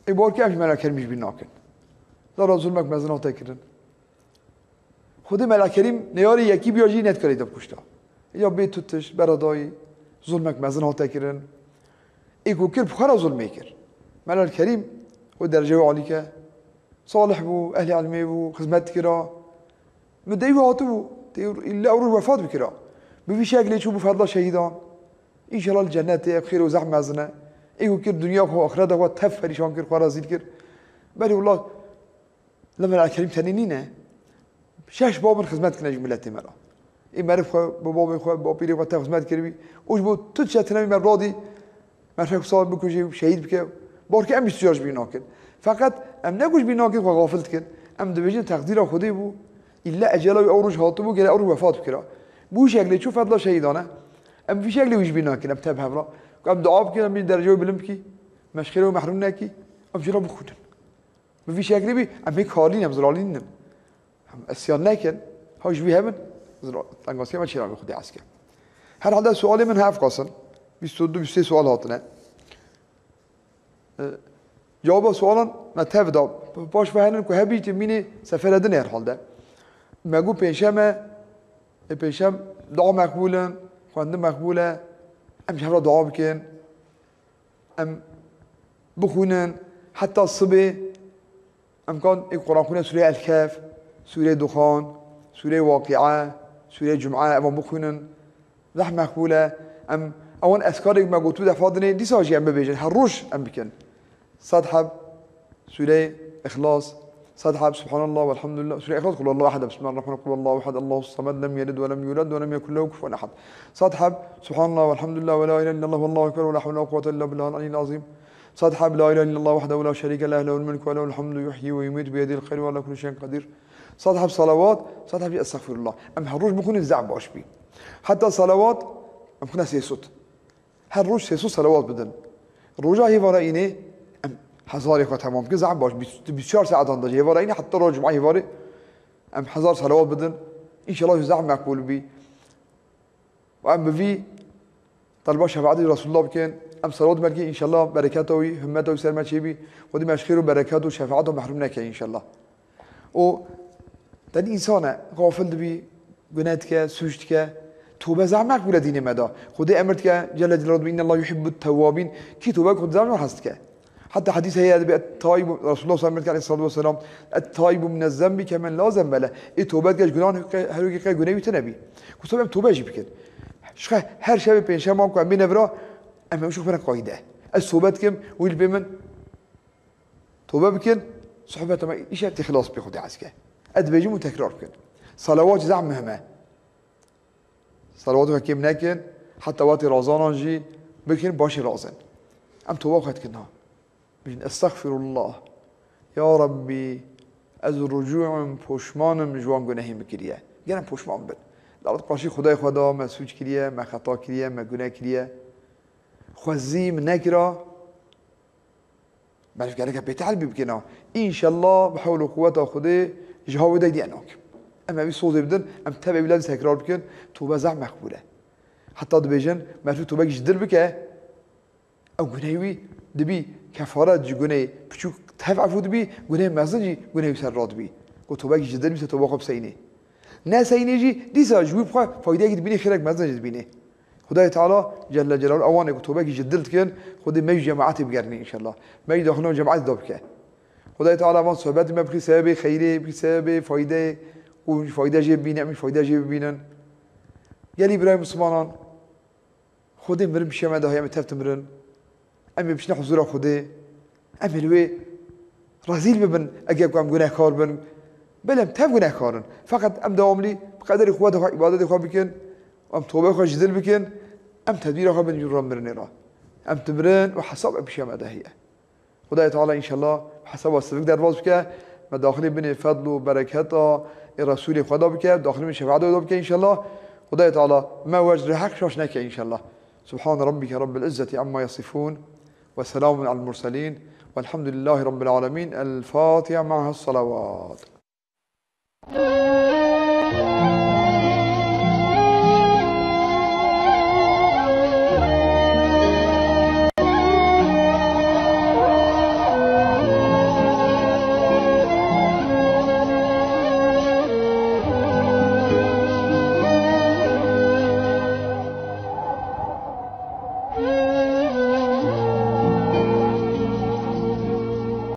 اي بار كيفش ملاك كريمش بي ناكن لا ظلمك مزنا تكرن خود ملاك كريم نياري يكي بياجي نت كريد بكشتا یا بی توتش برادای ظلمک مزن ها تکرن ایکو کر بخارا ظلمی کر ملال کریم و درجه عالی که صالح بو اهل علمی بو خدمت کرا مدعی هاتو بو الا اروح وفات بکرا بفی شکلی چو بفضل شهیدان انشاءالله الجنت خیر و زحم مزنه ایکو کر دنیا و آخرت و تف فریشان کر خارا زید کر بلی والله لما الکریم تنینینه 6 باب خدمت کنه ملت مرا این معرف خو بابا خو با پیری و خدمت کردی اوج بود تو چه تنمی مرادی مرفق صاحب بکوجی شهید بکه بار که ام بیستیاج بینا کن فقط ام نگوش بینا کن و غافلت کن ام دویجن تقدیر خودی بو الا اجلا و اوروج هاتو بو گله اوروج وفات بکرا بو شکلی چو فضل شهیدانه ام في شکلی ویش بینا کن ام تب همرا ام دعا بکنم بی درجه بلم کی مشخره و محروم نکی ام جرا بخودن في شکلی بی ام کارلین ام زرالینم اسیان نکن هاش بی همن تنقاسية ما تشيلها بخدي عسكر هل هذا سؤالي من هاف قصن بيستودو بيستي سؤال هاتنا جواب سؤالا ما تفدا باش فهمن كو هبي تميني سفر دن هر حال ده مگو پیشم دعا مقبولا خواندن مقبوله ام شهر دعا بکن ام بخونن حتى الصبح ام كان القرآن خونه سورة الكهف سورة دخان سورة واقعة سورة جمعة أما بخونن ذح مقبولة أم أول أذكارك ما قلتوا دفادني دي ساجي أم ببيجن هالروش أم بكن صدحب سورة إخلاص صدحب سبحان الله والحمد لله سورة إخلاص قل الله أحد بسم الله الرحمن الرحيم قل الله أحد الله الصمد لم يلد ولم يولد ولم يكن له كفوا أحد صدحب سبحان الله والحمد لله ولا إله إلا الله والله أكبر ولا حول ولا قوة إلا بالله العلي العظيم صدحب لا إله إلا الله وحده ولا شريك له له الملك وله الحمد يحيي ويميت بيده الخير وعلى كل شيء قدير صدحب صلوات صدحب استغفر الله ام هالروج بكون الزعب باش بي حتى صلوات ام كنا سيسوت هالروج سيسوت صلوات بدن الرجاء هي ورا ام هزار خو تمام كي زعب باش 24 ساعه عند هي ورا حتى روج معي ورا ام هزار صلوات بدن ان شاء الله يزعم مقبول بي وام بفي طلبه شفاعه رسول الله بكين ام صلوات مركي ان شاء الله بركاته وهمته وسلامه شيبي ودي مشخير وبركاته وشفاعته محرومنا ان شاء الله و تن انسان غافل بی گناه که سوشت که توبه زعمک بوده دین مدا خدا امرت که جل جلاله ان الله يحب التوابين کی توبه خود زعم هست که حتی حدیث هي التائب رسول الله صلی الله علیه و سلم التائب من الذنب كمن لا ذنب له ای توبه گش گناه هر کی گناه بیت نبی گفتم توبه جی بکن شخه هر شب پنجشنبه ما کوم بنورا اما شوف انا قاعده الصوبات كم ويل بمن توبه بكن صحبه ما ايش خلاص بياخذ عسكر ادبيجي وتكرار كن صلوات زعم مهمه صلوات كم نكن حتى وقتی رازان جی بکن باشی رازن ام توبه خواهد کنها بجن استغفر الله یا ربی از رجوعم پشمانم جوان گناهی مکریه گرم پشمان بد لالت قاشی خدای خدا ما سوچ کریه ما خطا کریه ما گناه کریه خوزیم نکرا بعد که بتعال بکنه ان شاء الله بحول و قوت خدا جهاو دای دیانوک اما بی صوت بدن ام تبع بلاد تکرار بکن توبه زع مقبوله حتی دبیجن ما توبه جدل بکه او گناهی دبی کفارت جگونه بچو تفعفو دبی گناه مزنجی گناه سر راد بی و توبه جدل میشه توبه خوب سینه نه سینه جی دیسا جوی بخوا فایده گید بینی خیرک مزنج بینی خدای تعالی جل جلاله اوانه که توبه جدلت کن خودی می جماعت بگرنی ان شاء الله می داخل جماعت داب که خدای تعالی وان صحبت ما بخی سبب خیری بخی سبب فایده و فایده جی بینه می فایده جی بینن یلی برای مسلمانان خودی مرم شما ده هم تفت مرن امی بشن حضور خودی امی لوی رزیل ببن اگه کام گناه کار بن بلم تف گناه کارن فقط ام دواملی بقدر خود عبادت خود بکن ام توبه خود جدل بکن ام تدبیر خود بن جرام مرنی را ام تمرن و حساب بشما ده هي خدای تعالی ان شاء الله حساب استفق در باز بکه و داخلی بین فضل و برکت رسول خدا بکه داخلی بین شفاعت خدا بکه ان شاء الله خدای تعالی ما وجه حق شاش نکه ان شاء الله سبحان ربك رب العزة عما يصفون وسلام على المرسلين والحمد لله رب العالمين الفاتحة معها الصلوات